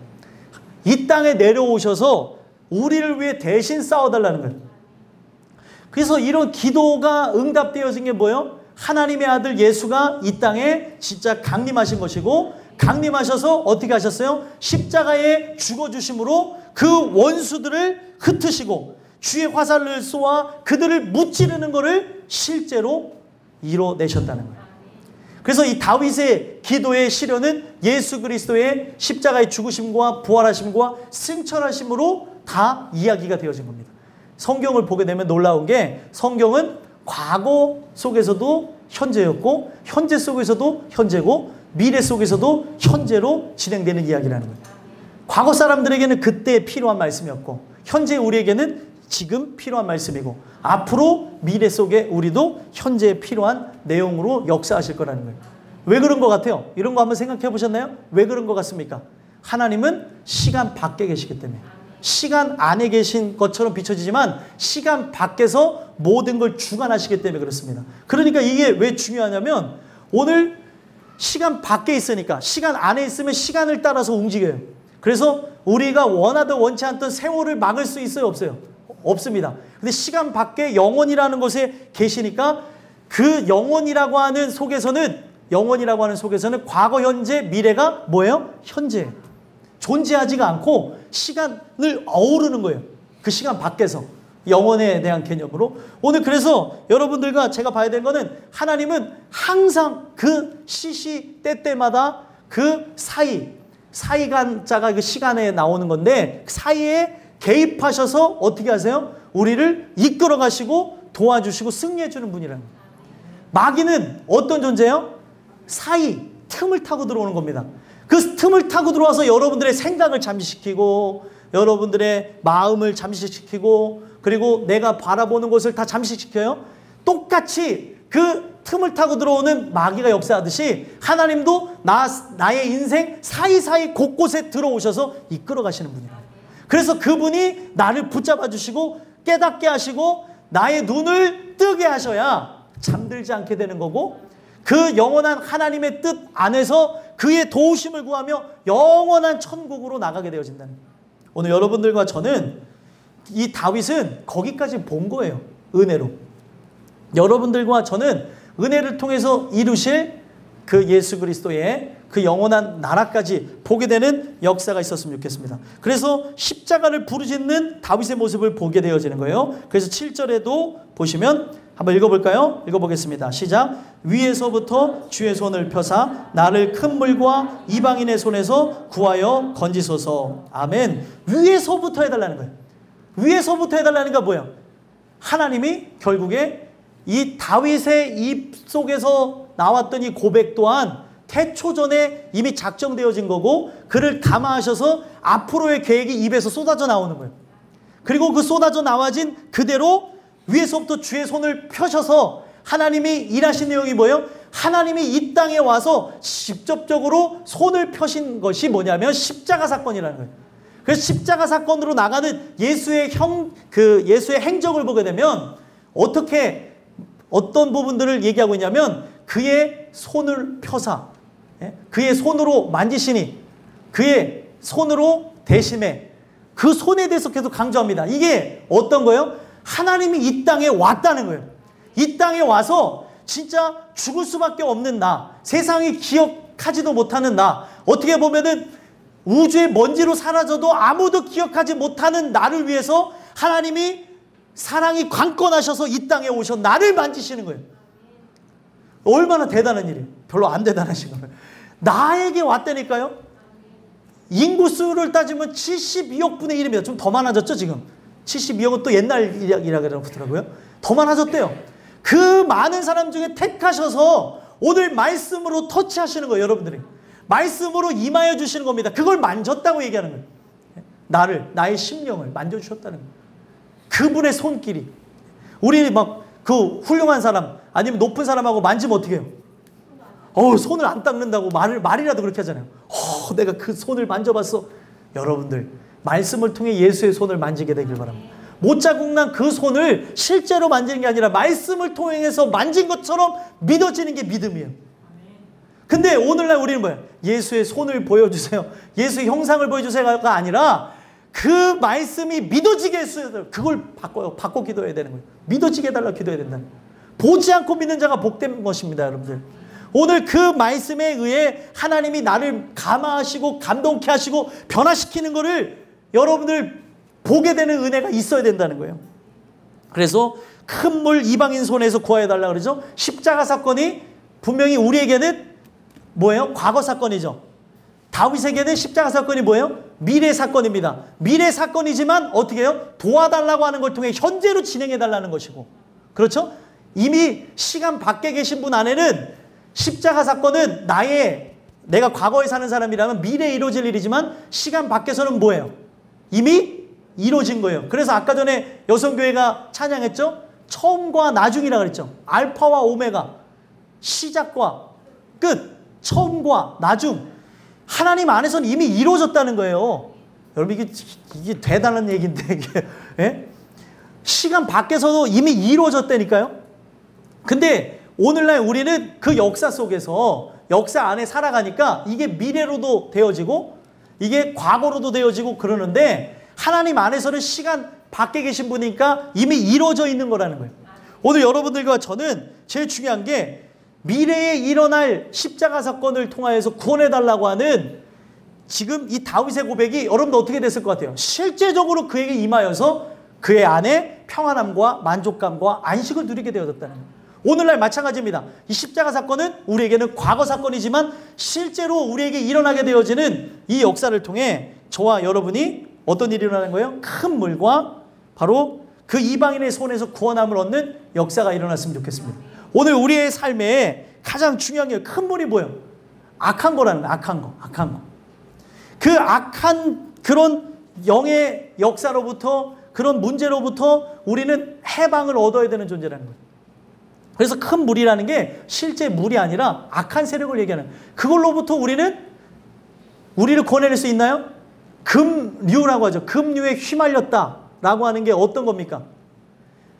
이 땅에 내려오셔서 우리를 위해 대신 싸워달라는 거예요. 그래서 이런 기도가 응답되어진 게 뭐예요? 하나님의 아들 예수가 이 땅에 진짜 강림하신 것이고, 강림하셔서 어떻게 하셨어요? 십자가에 죽어주심으로 그 원수들을 흩으시고 주의 화살을 쏘아 그들을 무찌르는 것을 실제로 이뤄내셨다는 거예요. 그래서 이 다윗의 기도의 시련은 예수 그리스도의 십자가의 죽으심과 부활하심과 승천하심으로 다 이야기가 되어진 겁니다. 성경을 보게 되면 놀라운 게 성경은 과거 속에서도 현재였고 현재 속에서도 현재고 미래 속에서도 현재로 진행되는 이야기라는 거예요. 과거 사람들에게는 그때 필요한 말씀이었고 현재 우리에게는 지금 필요한 말씀이고 앞으로 미래 속에 우리도 현재에 필요한 내용으로 역사하실 거라는 거예요. 왜 그런 것 같아요? 이런 거 한번 생각해 보셨나요? 왜 그런 것 같습니까? 하나님은 시간 밖에 계시기 때문에. 시간 안에 계신 것처럼 비춰지지만 시간 밖에서 모든 걸 주관하시기 때문에 그렇습니다. 그러니까 이게 왜 중요하냐면 오늘 시간 밖에 있으니까 시간 안에 있으면 시간을 따라서 움직여요. 그래서 우리가 원하든 원치 않던 세월을 막을 수 있어요? 없어요? 없습니다. 근데 시간 밖에 영혼이라는 곳에 계시니까 그 영원이라고 하는 속에서는 과거, 현재, 미래가 뭐예요? 현재. 존재하지가 않고 시간을 어우르는 거예요. 그 시간 밖에서. 영원에 대한 개념으로. 오늘 그래서 여러분들과 제가 봐야 되는 거는 하나님은 항상 그 시시때때마다 그 사이간자가 그 시간에 나오는 건데 사이에 개입하셔서 어떻게 하세요? 우리를 이끌어 가시고 도와주시고 승리해 주는 분이라는 거예요. 마귀는 어떤 존재예요? 틈을 타고 들어오는 겁니다. 그 틈을 타고 들어와서 여러분들의 생각을 잠식시키고 여러분들의 마음을 잠식시키고 그리고 내가 바라보는 것을 다 잠식시켜요. 똑같이 그 틈을 타고 들어오는 마귀가 역사하듯이 하나님도 나의 인생 사이사이 곳곳에 들어오셔서 이끌어 가시는 분이에요. 그래서 그분이 나를 붙잡아 주시고 깨닫게 하시고 나의 눈을 뜨게 하셔야 잠들지 않게 되는 거고 그 영원한 하나님의 뜻 안에서 그의 도우심을 구하며 영원한 천국으로 나가게 되어진다는 거예요. 오늘 여러분들과 저는 이 다윗은 거기까지 본 거예요. 은혜로. 여러분들과 저는 은혜를 통해서 이루실 그 예수 그리스도의 그 영원한 나라까지 보게 되는 역사가 있었으면 좋겠습니다. 그래서 십자가를 부르짖는 다윗의 모습을 보게 되어지는 거예요. 그래서 7절에도 보시면 한번 읽어볼까요? 읽어보겠습니다. 시작. 위에서부터 주의 손을 펴사 나를 큰 물과 이방인의 손에서 구하여 건지소서. 아멘. 위에서부터 해달라는 거예요. 위에서부터 해달라는 게 뭐예요? 하나님이 결국에 이 다윗의 입 속에서 나왔던 이 고백 또한 태초 전에 이미 작정되어진 거고 그를 감화하셔서 앞으로의 계획이 입에서 쏟아져 나오는 거예요. 그리고 그 쏟아져 나와진 그대로 위에서부터 주의 손을 펴셔서 하나님이 일하신 내용이 뭐예요? 하나님이 이 땅에 와서 직접적으로 손을 펴신 것이 뭐냐면 십자가 사건이라는 거예요. 그래서 십자가 사건으로 나가는 예수의 행적을 보게 되면 어떤 부분들을 얘기하고 있냐면 그의 손을 펴사 그의 손으로 만지시니 그의 손으로 대심해 그 손에 대해서 계속 강조합니다. 이게 어떤 거예요? 하나님이 이 땅에 왔다는 거예요. 이 땅에 와서 진짜 죽을 수밖에 없는 나, 세상이 기억하지도 못하는 나, 어떻게 보면은 우주의 먼지로 사라져도 아무도 기억하지 못하는 나를 위해서 하나님이 사랑이 관건하셔서 이 땅에 오셔 나를 만지시는 거예요. 얼마나 대단한 일이에요. 별로 안 대단하신 거예요. 나에게 왔다니까요. 인구수를 따지면 72억 분의 1입니다. 좀 더 많아졌죠 지금. 72억은 또 옛날 일이라고 그러더라고요. 더 많아졌대요. 그 많은 사람 중에 택하셔서 오늘 말씀으로 터치하시는 거예요. 여러분들이. 말씀으로 임하여 주시는 겁니다. 그걸 만졌다고 얘기하는 거예요. 나의 심령을 만져주셨다는 거예요. 그분의 손길이. 우리 막 그 훌륭한 사람 아니면 높은 사람하고 만지면 어떻게 해요? 손을 안 닦는다고 말이라도 그렇게 하잖아요. 내가 그 손을 만져봤어. 여러분들 말씀을 통해 예수의 손을 만지게 되길 바랍니다. 못 자국난 그 손을 실제로 만지는 게 아니라 말씀을 통해서 만진 것처럼 믿어지는 게 믿음이에요. 근데 오늘날 우리는 뭐예요? 예수의 손을 보여주세요. 예수의 형상을 보여주세요가 아니라 그 말씀이 믿어지게 했어요. 그걸 바꿔 기도해야 되는 거예요. 믿어지게 해달라고 기도해야 된다는 거예요. 보지 않고 믿는 자가 복된 것입니다. 여러분들. 오늘 그 말씀에 의해 하나님이 나를 감화하시고 감동케 하시고 변화시키는 것을 여러분들 보게 되는 은혜가 있어야 된다는 거예요. 그래서 큰 물 이방인 손에서 구하여달라 그러죠. 십자가 사건이 분명히 우리에게는 뭐예요? 과거 사건이죠. 다윗에게는 십자가 사건이 뭐예요? 미래 사건입니다. 미래 사건이지만 어떻게 해요? 도와달라고 하는 걸 통해 현재로 진행해달라는 것이고 그렇죠? 이미 시간 밖에 계신 분 안에는 십자가 사건은 내가 과거에 사는 사람이라면 미래에 이루어질 일이지만 시간 밖에서는 뭐예요? 이미 이루어진 거예요. 그래서 아까 전에 여성교회가 찬양했죠? 처음과 나중이라 그랬죠. 알파와 오메가, 시작과 끝, 처음과 나중. 하나님 안에서는 이미 이루어졌다는 거예요. 여러분 이게 대단한 얘기인데 이게 예? 시간 밖에서도 이미 이루어졌다니까요. 근데 오늘날 우리는 그 역사 속에서 역사 안에 살아가니까 이게 미래로도 되어지고 이게 과거로도 되어지고 그러는데 하나님 안에서는 시간 밖에 계신 분이니까 이미 이루어져 있는 거라는 거예요. 오늘 여러분들과 저는 제일 중요한 게 미래에 일어날 십자가 사건을 통하여서 구원해달라고 하는 지금 이 다윗의 고백이 여러분도 어떻게 됐을 것 같아요? 실제적으로 그에게 임하여서 그의 안에 평안함과 만족감과 안식을 누리게 되어졌다는 거예요. 오늘날 마찬가지입니다. 이 십자가 사건은 우리에게는 과거 사건이지만 실제로 우리에게 일어나게 되어지는 이 역사를 통해 저와 여러분이 어떤 일이 일어나는 거예요? 큰 물과 바로 그 이방인의 손에서 구원함을 얻는 역사가 일어났으면 좋겠습니다. 오늘 우리의 삶에 가장 중요한 게 큰 물이 뭐예요? 악한 거라는 거예요. 악한 거. 그 악한 그런 영의 역사로부터 그런 문제로부터 우리는 해방을 얻어야 되는 존재라는 거예요. 그래서 큰 물이라는 게 실제 물이 아니라 악한 세력을 얘기하는 거예요. 그걸로부터 우리를 구원해낼 수 있나요? 금류라고 하죠. 금류에 휘말렸다라고 하는 게 어떤 겁니까?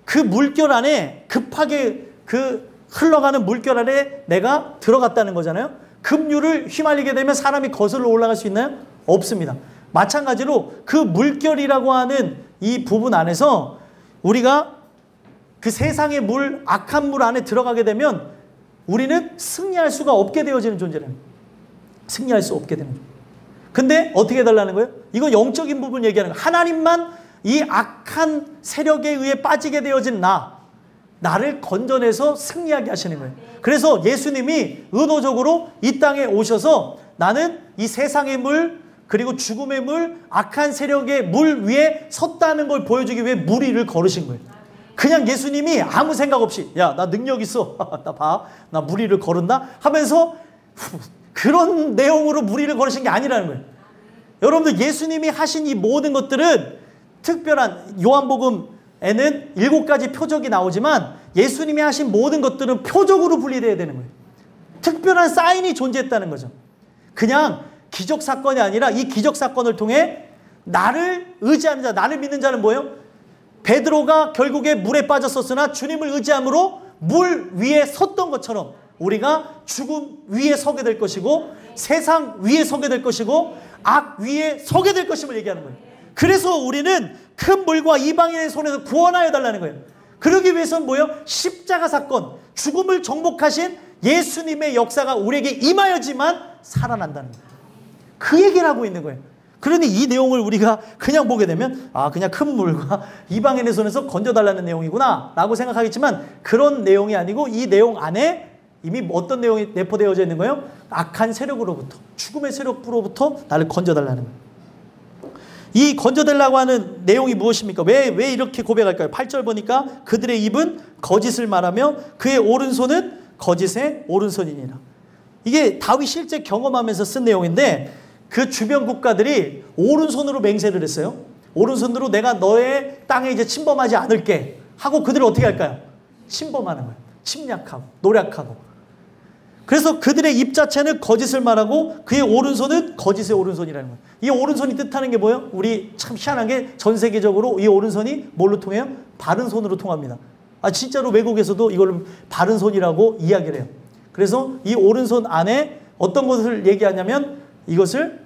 그 물결 안에 급하게 그 흘러가는 물결 안에 내가 들어갔다는 거잖아요. 급류를 휘말리게 되면 사람이 거슬러 올라갈 수 있나요? 없습니다. 마찬가지로 그 물결이라고 하는 이 부분 안에서 우리가 그 세상의 물, 악한 물 안에 들어가게 되면 우리는 승리할 수가 없게 되어지는 존재라는 거예요. 승리할 수 없게 되는 존재. 근데 어떻게 해달라는 거예요? 이건 영적인 부분 얘기하는 거예요. 하나님만 이 악한 세력에 의해 빠지게 되어진 나를 건져내서 승리하게 하시는 거예요. 그래서 예수님이 의도적으로 이 땅에 오셔서 나는 이 세상의 물 그리고 죽음의 물, 악한 세력의 물 위에 섰다는 걸 보여주기 위해 물 위를 걸으신 거예요. 그냥 예수님이 아무 생각 없이 야, 나 능력 있어. 나 봐. 나 물 위를 걸은다 하면서 그런 내용으로 물 위를 걸으신 게 아니라는 거예요. 여러분들 예수님이 하신 이 모든 것들은 특별한 요한복음에는 7가지 표적이 나오지만 예수님이 하신 모든 것들은 표적으로 분리되어야 되는 거예요. 특별한 사인이 존재했다는 거죠. 그냥 기적사건이 아니라 이 기적사건을 통해 나를 의지하는 자, 나를 믿는 자는 뭐예요? 베드로가 결국에 물에 빠졌었으나 주님을 의지함으로 물 위에 섰던 것처럼 우리가 죽음 위에 서게 될 것이고 세상 위에 서게 될 것이고 악 위에 서게 될 것임을 얘기하는 거예요. 그래서 우리는 큰 물과 이방인의 손에서 구원하여 달라는 거예요. 그러기 위해서는 뭐예요? 십자가 사건, 죽음을 정복하신 예수님의 역사가 우리에게 임하여지만 살아난다는 거예요. 그 얘기를 하고 있는 거예요. 그러니 이 내용을 우리가 그냥 보게 되면 그냥 큰 물과 이방인의 손에서 건져달라는 내용이구나 라고 생각하겠지만 그런 내용이 아니고 이 내용 안에 이미 어떤 내용이 내포되어져 있는 거예요? 악한 세력으로부터, 죽음의 세력으로부터 나를 건져달라는 거예요. 이 건져달라고 하는 내용이 무엇입니까? 왜 이렇게 고백할까요? 8절 보니까 그들의 입은 거짓을 말하며 그의 오른손은 거짓의 오른손이니라. 이게 다윗이 실제 경험하면서 쓴 내용인데 그 주변 국가들이 오른손으로 맹세를 했어요. 오른손으로 내가 너의 땅에 이제 침범하지 않을게 하고 그들을 어떻게 할까요? 침범하는 거예요. 침략하고 노략하고. 그래서 그들의 입 자체는 거짓을 말하고 그의 오른손은 거짓의 오른손이라는 거예요. 이 오른손이 뜻하는 게 뭐예요? 우리 참 희한한 게 전 세계적으로 이 오른손이 뭘로 통해요? 바른 손으로 통합니다. 진짜로 외국에서도 이걸 바른 손이라고 이야기를 해요. 그래서 이 오른손 안에 어떤 것을 얘기하냐면 이것을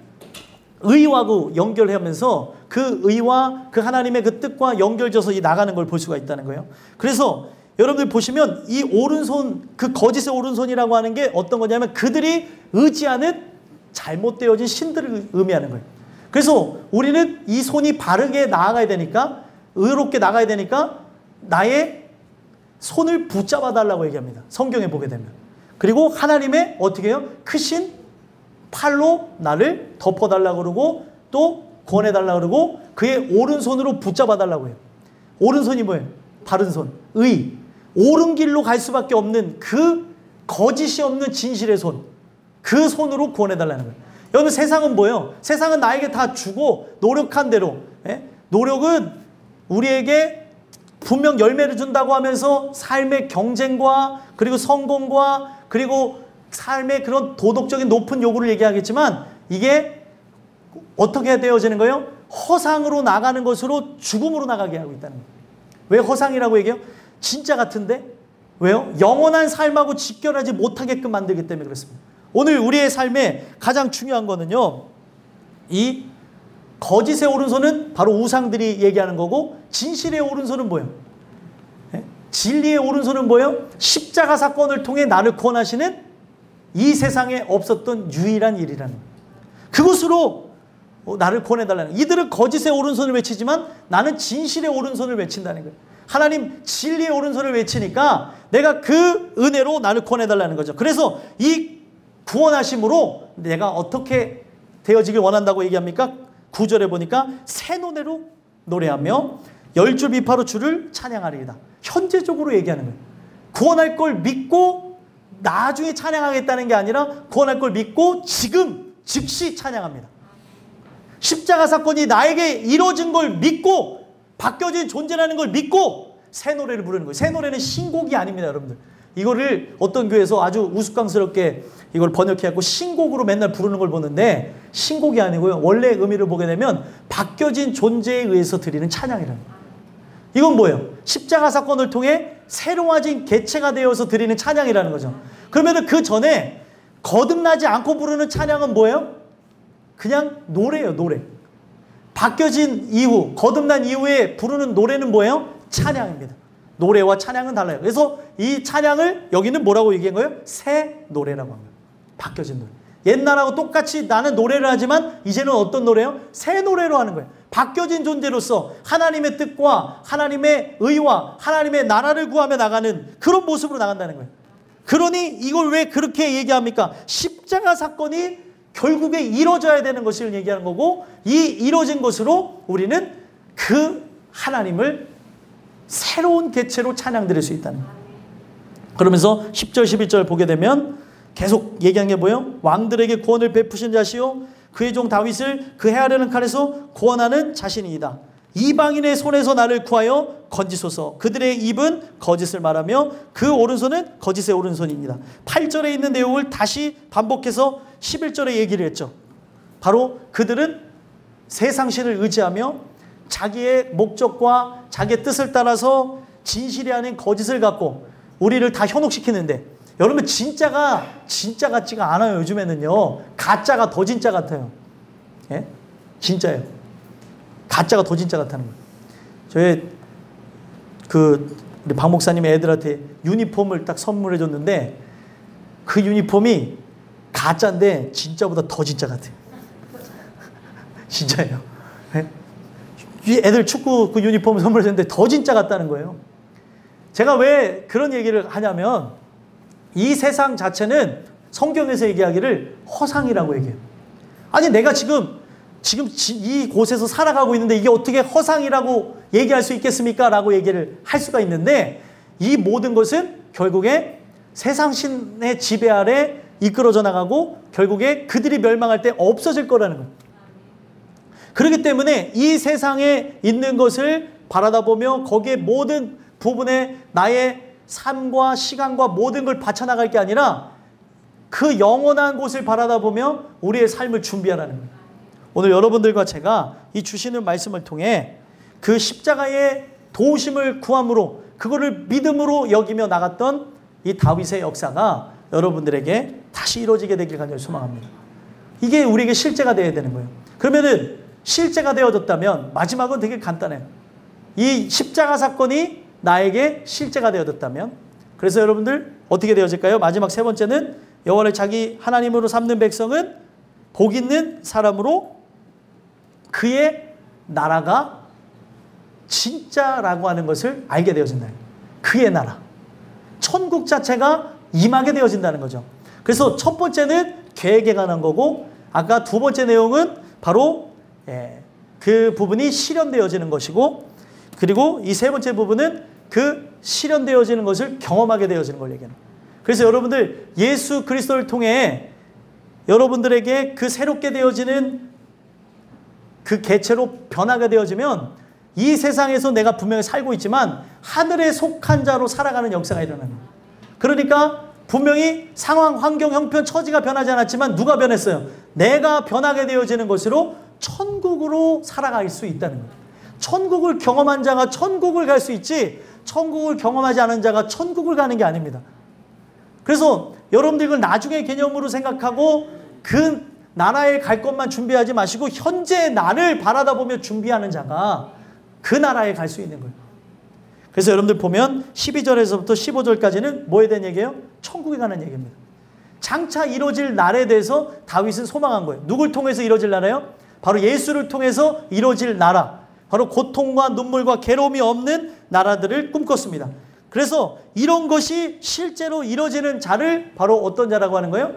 의하고 연결하면서 그 의와 그 하나님의 그 뜻과 연결져서 나가는 걸 볼 수가 있다는 거예요. 그래서 여러분들 보시면 이 오른손, 그 거짓의 오른손이라고 하는 게 어떤 거냐면 그들이 의지하는 잘못되어진 신들을 의미하는 거예요. 그래서 우리는 이 손이 바르게 나아가야 되니까, 의롭게 나가야 되니까 나의 손을 붙잡아 달라고 얘기합니다. 성경에 보게 되면. 그리고 하나님의 어떻게 해요? 크신 팔로 나를 덮어달라고 그러고 또 구원해달라고 그러고 그의 오른손으로 붙잡아 달라고 해요. 오른손이 뭐예요? 바른 손, 의. 옳은 길로 갈 수밖에 없는 그 거짓이 없는 진실의 손. 그 손으로 구원해달라는 거예요. 여러분 세상은 뭐예요? 세상은 나에게 다 주고 노력한 대로. 노력은 우리에게 분명 열매를 준다고 하면서 삶의 경쟁과 그리고 성공과 그리고 삶의 그런 도덕적인 높은 요구를 얘기하겠지만 이게 어떻게 되어지는 거예요? 허상으로 나가는 것으로 죽음으로 나가게 하고 있다는 거예요. 왜 허상이라고 얘기해요? 진짜 같은데? 왜요? 영원한 삶하고 직결하지 못하게끔 만들기 때문에 그렇습니다. 오늘 우리의 삶에 가장 중요한 거는요. 이 거짓의 오른손은 바로 우상들이 얘기하는 거고 진실의 오른손은 뭐예요? 진리의 오른손은 뭐예요? 십자가 사건을 통해 나를 구원하시는 이 세상에 없었던 유일한 일이라는 거예요. 그것으로 나를 구원해달라는 거예요. 이들은 거짓의 오른손을 외치지만 나는 진실의 오른손을 외친다는 거예요. 하나님 진리의 오른손을 외치니까 내가 그 은혜로 나를 구원해달라는 거죠. 그래서 이 구원하심으로 내가 어떻게 되어지길 원한다고 얘기합니까? 9절에 보니까 새 노래로 노래하며 열줄 비파로 주를 찬양하리이다. 현재적으로 얘기하는 거예요. 구원할 걸 믿고 나중에 찬양하겠다는 게 아니라 구원할 걸 믿고 지금 즉시 찬양합니다. 십자가 사건이 나에게 이루어진 걸 믿고 바뀌어진 존재라는 걸 믿고 새 노래를 부르는 거예요. 새 노래는 신곡이 아닙니다, 여러분들. 이거를 어떤 교회에서 아주 우스꽝스럽게 이걸 번역해갖고 신곡으로 맨날 부르는 걸 보는데 신곡이 아니고요. 원래 의미를 보게 되면 바뀌어진 존재에 의해서 드리는 찬양이라는 거예요. 이건 뭐예요? 십자가 사건을 통해 새로워진 개체가 되어서 드리는 찬양이라는 거죠. 그러면 그 전에 거듭나지 않고 부르는 찬양은 뭐예요? 그냥 노래예요, 노래. 바뀌어진 이후, 거듭난 이후에 부르는 노래는 뭐예요? 찬양입니다. 노래와 찬양은 달라요. 그래서 이 찬양을 여기는 뭐라고 얘기한 거예요? 새 노래라고 합니다. 바뀌어진 노래. 옛날하고 똑같이 나는 노래를 하지만 이제는 어떤 노래요? 새 노래로 하는 거예요. 바뀌어진 존재로서 하나님의 뜻과 하나님의 의와 하나님의 나라를 구하며 나가는 그런 모습으로 나간다는 거예요. 그러니 이걸 왜 그렇게 얘기합니까? 십자가 사건이 결국에 이루어져야 되는 것을 얘기하는 거고 이 이루어진 것으로 우리는 그 하나님을 새로운 개체로 찬양드릴 수 있다는 거예요. 그러면서 10절 11절 보게 되면 계속 얘기한 게 뭐예요? 왕들에게 구원을 베푸신 자시요 그의 종 다윗을 그 해하려는 칼에서 구원하는 자신이다. 이방인의 손에서 나를 구하여 건지소서. 그들의 입은 거짓을 말하며 그 오른손은 거짓의 오른손입니다. 8절에 있는 내용을 다시 반복해서 11절에 얘기를 했죠. 바로 그들은 세상신을 의지하며 자기의 목적과 자기의 뜻을 따라서 진실이 아닌 거짓을 갖고 우리를 다 현혹시키는데 여러분 진짜가 진짜 같지가 않아요. 요즘에는요. 가짜가 더 진짜 같아요. 예? 진짜예요. 가짜가 더 진짜 같다는 거예요. 저희 우리 박 목사님이 애들한테 유니폼을 딱 선물해 줬는데 그 유니폼이 가짜인데 진짜보다 더 진짜 같아요. 진짜예요. 예? 애들 축구 그 유니폼을 선물해 줬는데 더 진짜 같다는 거예요. 제가 왜 그런 얘기를 하냐면 이 세상 자체는 성경에서 얘기하기를 허상이라고 얘기해요. 아니 내가 지금 이 곳에서 살아가고 있는데 이게 어떻게 허상이라고 얘기할 수 있겠습니까? 라고 얘기를 할 수가 있는데 이 모든 것은 결국에 세상신의 지배 아래 이끌어져 나가고 결국에 그들이 멸망할 때 없어질 거라는 거예요. 그렇기 때문에 이 세상에 있는 것을 바라다 보며 거기에 모든 부분에 나의 삶과 시간과 모든 걸 바쳐나갈 게 아니라 그 영원한 곳을 바라다 보며 우리의 삶을 준비하라는 거예요. 오늘 여러분들과 제가 이 주시는 말씀을 통해 그 십자가의 도우심을 구함으로 그거를 믿음으로 여기며 나갔던 이 다윗의 역사가 여러분들에게 다시 이루어지게 되길 간절히 소망합니다. 이게 우리에게 실제가 되어야 되는 거예요. 그러면은 실제가 되어졌다면 마지막은 되게 간단해요. 이 십자가 사건이 나에게 실제가 되어졌다면 그래서 여러분들 어떻게 되어질까요? 마지막 세 번째는 여호와를 자기 하나님으로 삼는 백성은 복 있는 사람으로 그의 나라가 진짜라고 하는 것을 알게 되어진다. 그의 나라. 천국 자체가 임하게 되어진다는 거죠. 그래서 첫 번째는 계획에 관한 거고 아까 두 번째 내용은 바로 그 부분이 실현되어지는 것이고 그리고 이 세 번째 부분은 그 실현되어지는 것을 경험하게 되어지는 걸 얘기하는 거예요. 그래서 여러분들 예수 그리스도를 통해 여러분들에게 그 새롭게 되어지는 그 개체로 변화가 되어지면 이 세상에서 내가 분명히 살고 있지만 하늘에 속한 자로 살아가는 역사가 일어나는 거예요. 그러니까 분명히 상황, 환경, 형편, 처지가 변하지 않았지만 누가 변했어요? 내가 변하게 되어지는 것으로 천국으로 살아갈 수 있다는 거예요. 천국을 경험한 자가 천국을 갈 수 있지 천국을 경험하지 않은 자가 천국을 가는 게 아닙니다. 그래서 여러분들 이걸 나중에 개념으로 생각하고 그 나라에 갈 것만 준비하지 마시고 현재 나를 바라다 보며 준비하는 자가 그 나라에 갈 수 있는 거예요. 그래서 여러분들 보면 12절에서부터 15절까지는 뭐에 대한 얘기예요? 천국에 관한 얘기입니다. 장차 이루어질 날에 대해서 다윗은 소망한 거예요. 누굴 통해서 이루어질 나라요? 바로 예수를 통해서 이루어질 나라. 바로 고통과 눈물과 괴로움이 없는 나라들을 꿈꿨습니다. 그래서 이런 것이 실제로 이루어지는 자를 바로 어떤 자라고 하는 거예요?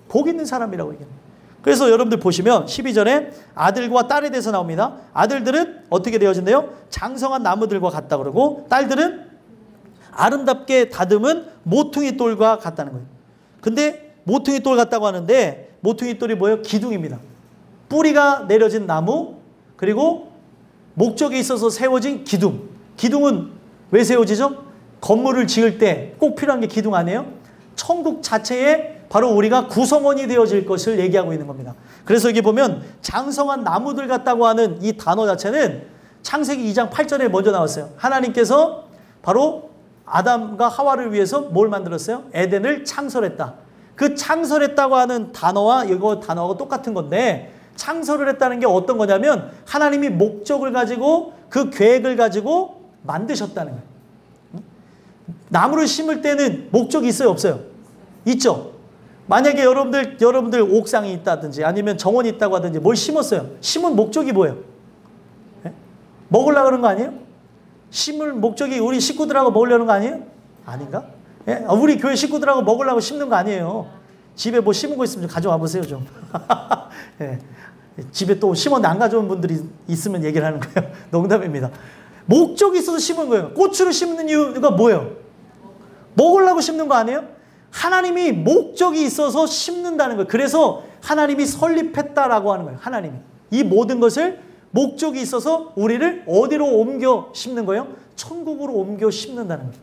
복 있는 사람이라고 얘기합니다. 그래서 여러분들 보시면 12절에 아들과 딸에 대해서 나옵니다. 아들들은 어떻게 되어진대요? 장성한 나무들과 같다 그러고, 딸들은 아름답게 다듬은 모퉁이 돌과 같다는 거예요. 근데 모퉁이 돌 같다고 하는데 모퉁이 돌이 뭐예요? 기둥입니다. 뿌리가 내려진 나무, 그리고 목적에 있어서 세워진 기둥. 기둥은 왜 세워지죠? 건물을 지을 때 꼭 필요한 게 기둥 아니에요? 천국 자체에 바로 우리가 구성원이 되어질 것을 얘기하고 있는 겁니다. 그래서 여기 보면 장성한 나무들 같다고 하는 이 단어 자체는 창세기 2장 8절에 먼저 나왔어요. 하나님께서 바로 아담과 하와를 위해서 뭘 만들었어요? 에덴을 창설했다. 그 창설했다고 하는 단어와 이거 단어가 똑같은 건데, 창설을 했다는 게 어떤 거냐면 하나님이 목적을 가지고 그 계획을 가지고 만드셨다는 거예요. 나무를 심을 때는 목적이 있어요, 없어요? 있죠. 만약에 여러분들 옥상이 있다든지 아니면 정원이 있다고 하든지 뭘 심었어요. 심은 목적이 뭐예요? 네? 먹으려고 그런 거 아니에요? 심을 목적이 우리 식구들하고 먹으려는 거 아니에요? 아닌가? 네? 우리 교회 식구들하고 먹으려고 심는 거 아니에요. 집에 뭐 심은 거 있으면 좀 가져와 보세요, 좀. 네. 집에 또 심었는데 안 가져온 분들이 있으면 얘기를 하는 거예요. 농담입니다. 목적이 있어서 심은 거예요. 고추를 심는 이유가 뭐예요? 먹으려고 심는 거 아니에요? 하나님이 목적이 있어서 심는다는 거예요. 그래서 하나님이 설립했다라고 하는 거예요. 하나님이. 이 모든 것을 목적이 있어서 우리를 어디로 옮겨 심는 거예요? 천국으로 옮겨 심는다는 거예요.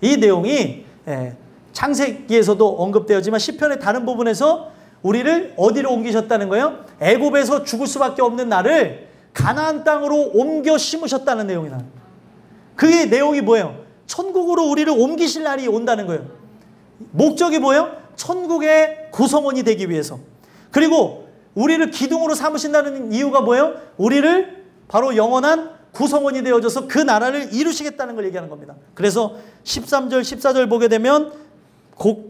이 내용이 창세기에서도 언급되었지만 시편의 다른 부분에서 우리를 어디로 옮기셨다는 거예요? 애굽에서 죽을 수밖에 없는 나를 가나안 땅으로 옮겨 심으셨다는 내용이 나와요. 그 내용이 뭐예요? 천국으로 우리를 옮기실 날이 온다는 거예요. 목적이 뭐예요? 천국의 구성원이 되기 위해서. 그리고 우리를 기둥으로 삼으신다는 이유가 뭐예요? 우리를 바로 영원한 구성원이 되어져서 그 나라를 이루시겠다는 걸 얘기하는 겁니다. 그래서 13절, 14절 보게 되면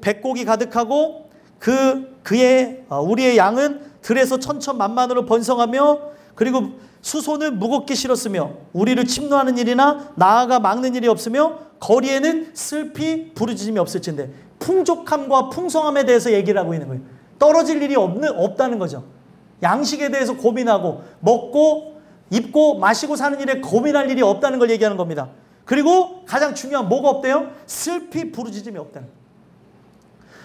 백곡이 가득하고 우리의 양은 들에서 천천만만으로 번성하며, 그리고 수소는 무겁게 실었으며 우리를 침노하는 일이나 나아가 막는 일이 없으며 거리에는 슬피 부르짖음이 없을진데, 풍족함과 풍성함에 대해서 얘기를 하고 있는 거예요. 떨어질 일이 없다는 거죠. 양식에 대해서 고민하고 먹고 입고 마시고 사는 일에 고민할 일이 없다는 걸 얘기하는 겁니다. 그리고 가장 중요한 뭐가 없대요? 슬피 부르짖음이 없다는 거예요.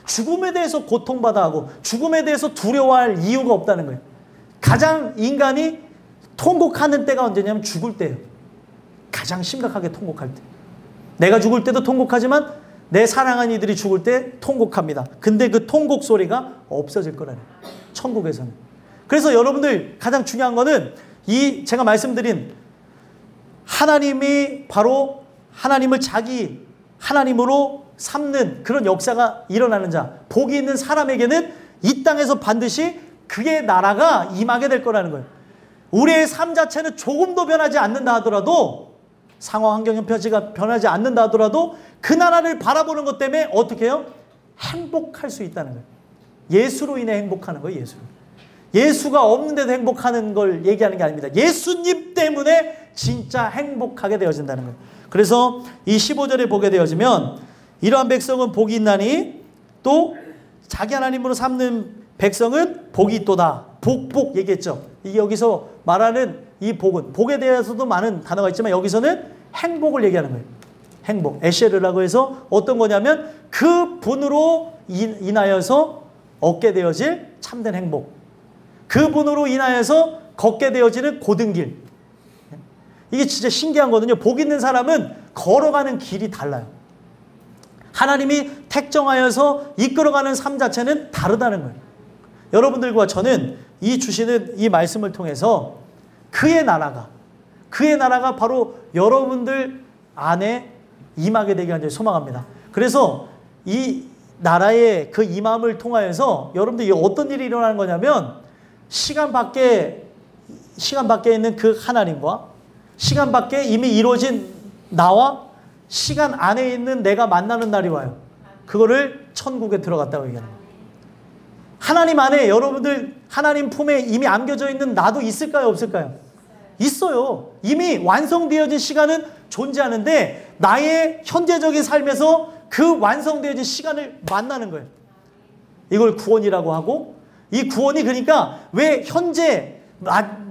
죽음에 대해서 고통받아 하고 죽음에 대해서 두려워할 이유가 없다는 거예요. 가장 인간이 통곡하는 때가 언제냐면 죽을 때예요. 가장 심각하게 통곡할 때. 내가 죽을 때도 통곡하지만 내 사랑하는 이들이 죽을 때 통곡합니다. 근데 그 통곡 소리가 없어질 거라는 거예요. 천국에서는. 그래서 여러분들 가장 중요한 거는 이 제가 말씀드린 하나님이 바로 하나님을 자기 하나님으로 삼는 그런 역사가 일어나는 자, 복이 있는 사람에게는 이 땅에서 반드시 그의 나라가 임하게 될 거라는 거예요. 우리의 삶 자체는 조금도 변하지 않는다 하더라도, 상황 환경 형편치가 변하지 않는다 하더라도 그 나라를 바라보는 것 때문에 어떻게 해요? 행복할 수 있다는 거예요. 예수로 인해 행복하는 거예요. 예수로. 예수가 없는데도 행복하는 걸 얘기하는 게 아닙니다. 예수님 때문에 진짜 행복하게 되어진다는 거예요. 그래서 이 15절에 보게 되어지면 이러한 백성은 복이 있나니 또 자기 하나님으로 삼는 백성은 복이 있도다. 복 얘기했죠. 이게 여기서 말하는 이 복은, 복에 대해서도 많은 단어가 있지만 여기서는 행복을 얘기하는 거예요. 행복. 에쉐르라고 해서 어떤 거냐면 그 분으로 인하여서 얻게 되어질 참된 행복. 그 분으로 인하여서 걷게 되어지는 고등길. 이게 진짜 신기한 거거든요. 복 있는 사람은 걸어가는 길이 달라요. 하나님이 택정하여서 이끌어가는 삶 자체는 다르다는 거예요. 여러분들과 저는 이 주시는 이 말씀을 통해서 그의 나라가 바로 여러분들 안에 임하게 되게 하는 소망합니다. 그래서 이 나라의 그 임함을 통하여서 여러분들이 어떤 일이 일어나는 거냐면 시간 밖에 있는 그 하나님과 시간 밖에 이미 이루어진 나와 시간 안에 있는 내가 만나는 날이 와요. 그거를 천국에 들어갔다고 얘기하는 거예요. 하나님 안에 여러분들 하나님 품에 이미 안겨져 있는 나도 있을까요? 없을까요? 있어요. 이미 완성되어진 시간은 존재하는데 나의 현재적인 삶에서 그 완성되어진 시간을 만나는 거예요. 이걸 구원이라고 하고, 이 구원이 그러니까 왜 현재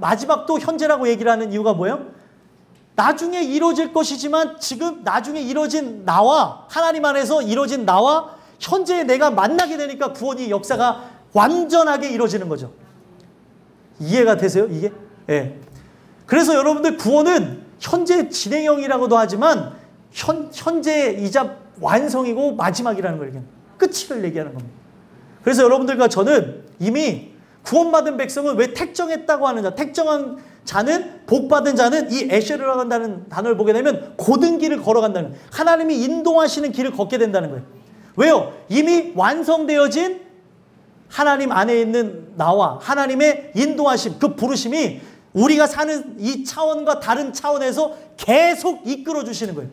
마지막도 현재라고 얘기를 하는 이유가 뭐예요? 나중에 이루어질 것이지만 지금 나중에 이루어진 나와 하나님 안에서 이루어진 나와 현재의 내가 만나게 되니까 구원이 역사가 완전하게 이루어지는 거죠. 이해가 되세요? 이게? 예. 그래서 여러분들 구원은 현재 진행형이라고도 하지만 현재이자 완성이고 마지막이라는 걸 얘기하는 거예요. 끝을 얘기하는 겁니다. 그래서 여러분들과 저는 이미 구원받은 백성은 왜 택정했다고 하는 자, 택정한 자는, 복받은 자는 이 에쉐르라고 한다는 단어를 보게 되면 고든 길을 걸어간다는 거예요. 하나님이 인도하시는 길을 걷게 된다는 거예요. 왜요? 이미 완성되어진 하나님 안에 있는 나와 하나님의 인도하심, 그 부르심이 우리가 사는 이 차원과 다른 차원에서 계속 이끌어 주시는 거예요.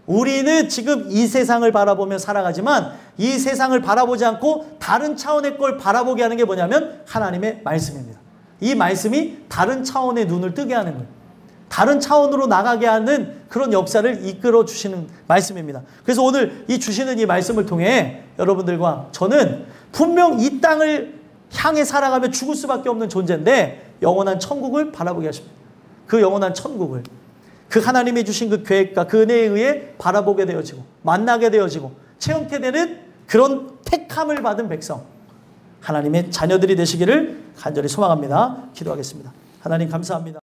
우리는 지금 이 세상을 바라보며 살아가지만 이 세상을 바라보지 않고 다른 차원의 걸 바라보게 하는 게 뭐냐면 하나님의 말씀입니다. 이 말씀이 다른 차원의 눈을 뜨게 하는 거예요. 다른 차원으로 나가게 하는 그런 역사를 이끌어 주시는 말씀입니다. 그래서 오늘 이 주시는 이 말씀을 통해 여러분들과 저는 분명 이 땅을 향해 살아가며 죽을 수밖에 없는 존재인데 영원한 천국을 바라보게 하십니다. 그 영원한 천국을 그 하나님이 주신 그 계획과 그 은혜에 의해 바라보게 되어지고 만나게 되어지고 체험케 되는 그런 택함을 받은 백성, 하나님의 자녀들이 되시기를 간절히 소망합니다. 기도하겠습니다. 하나님 감사합니다.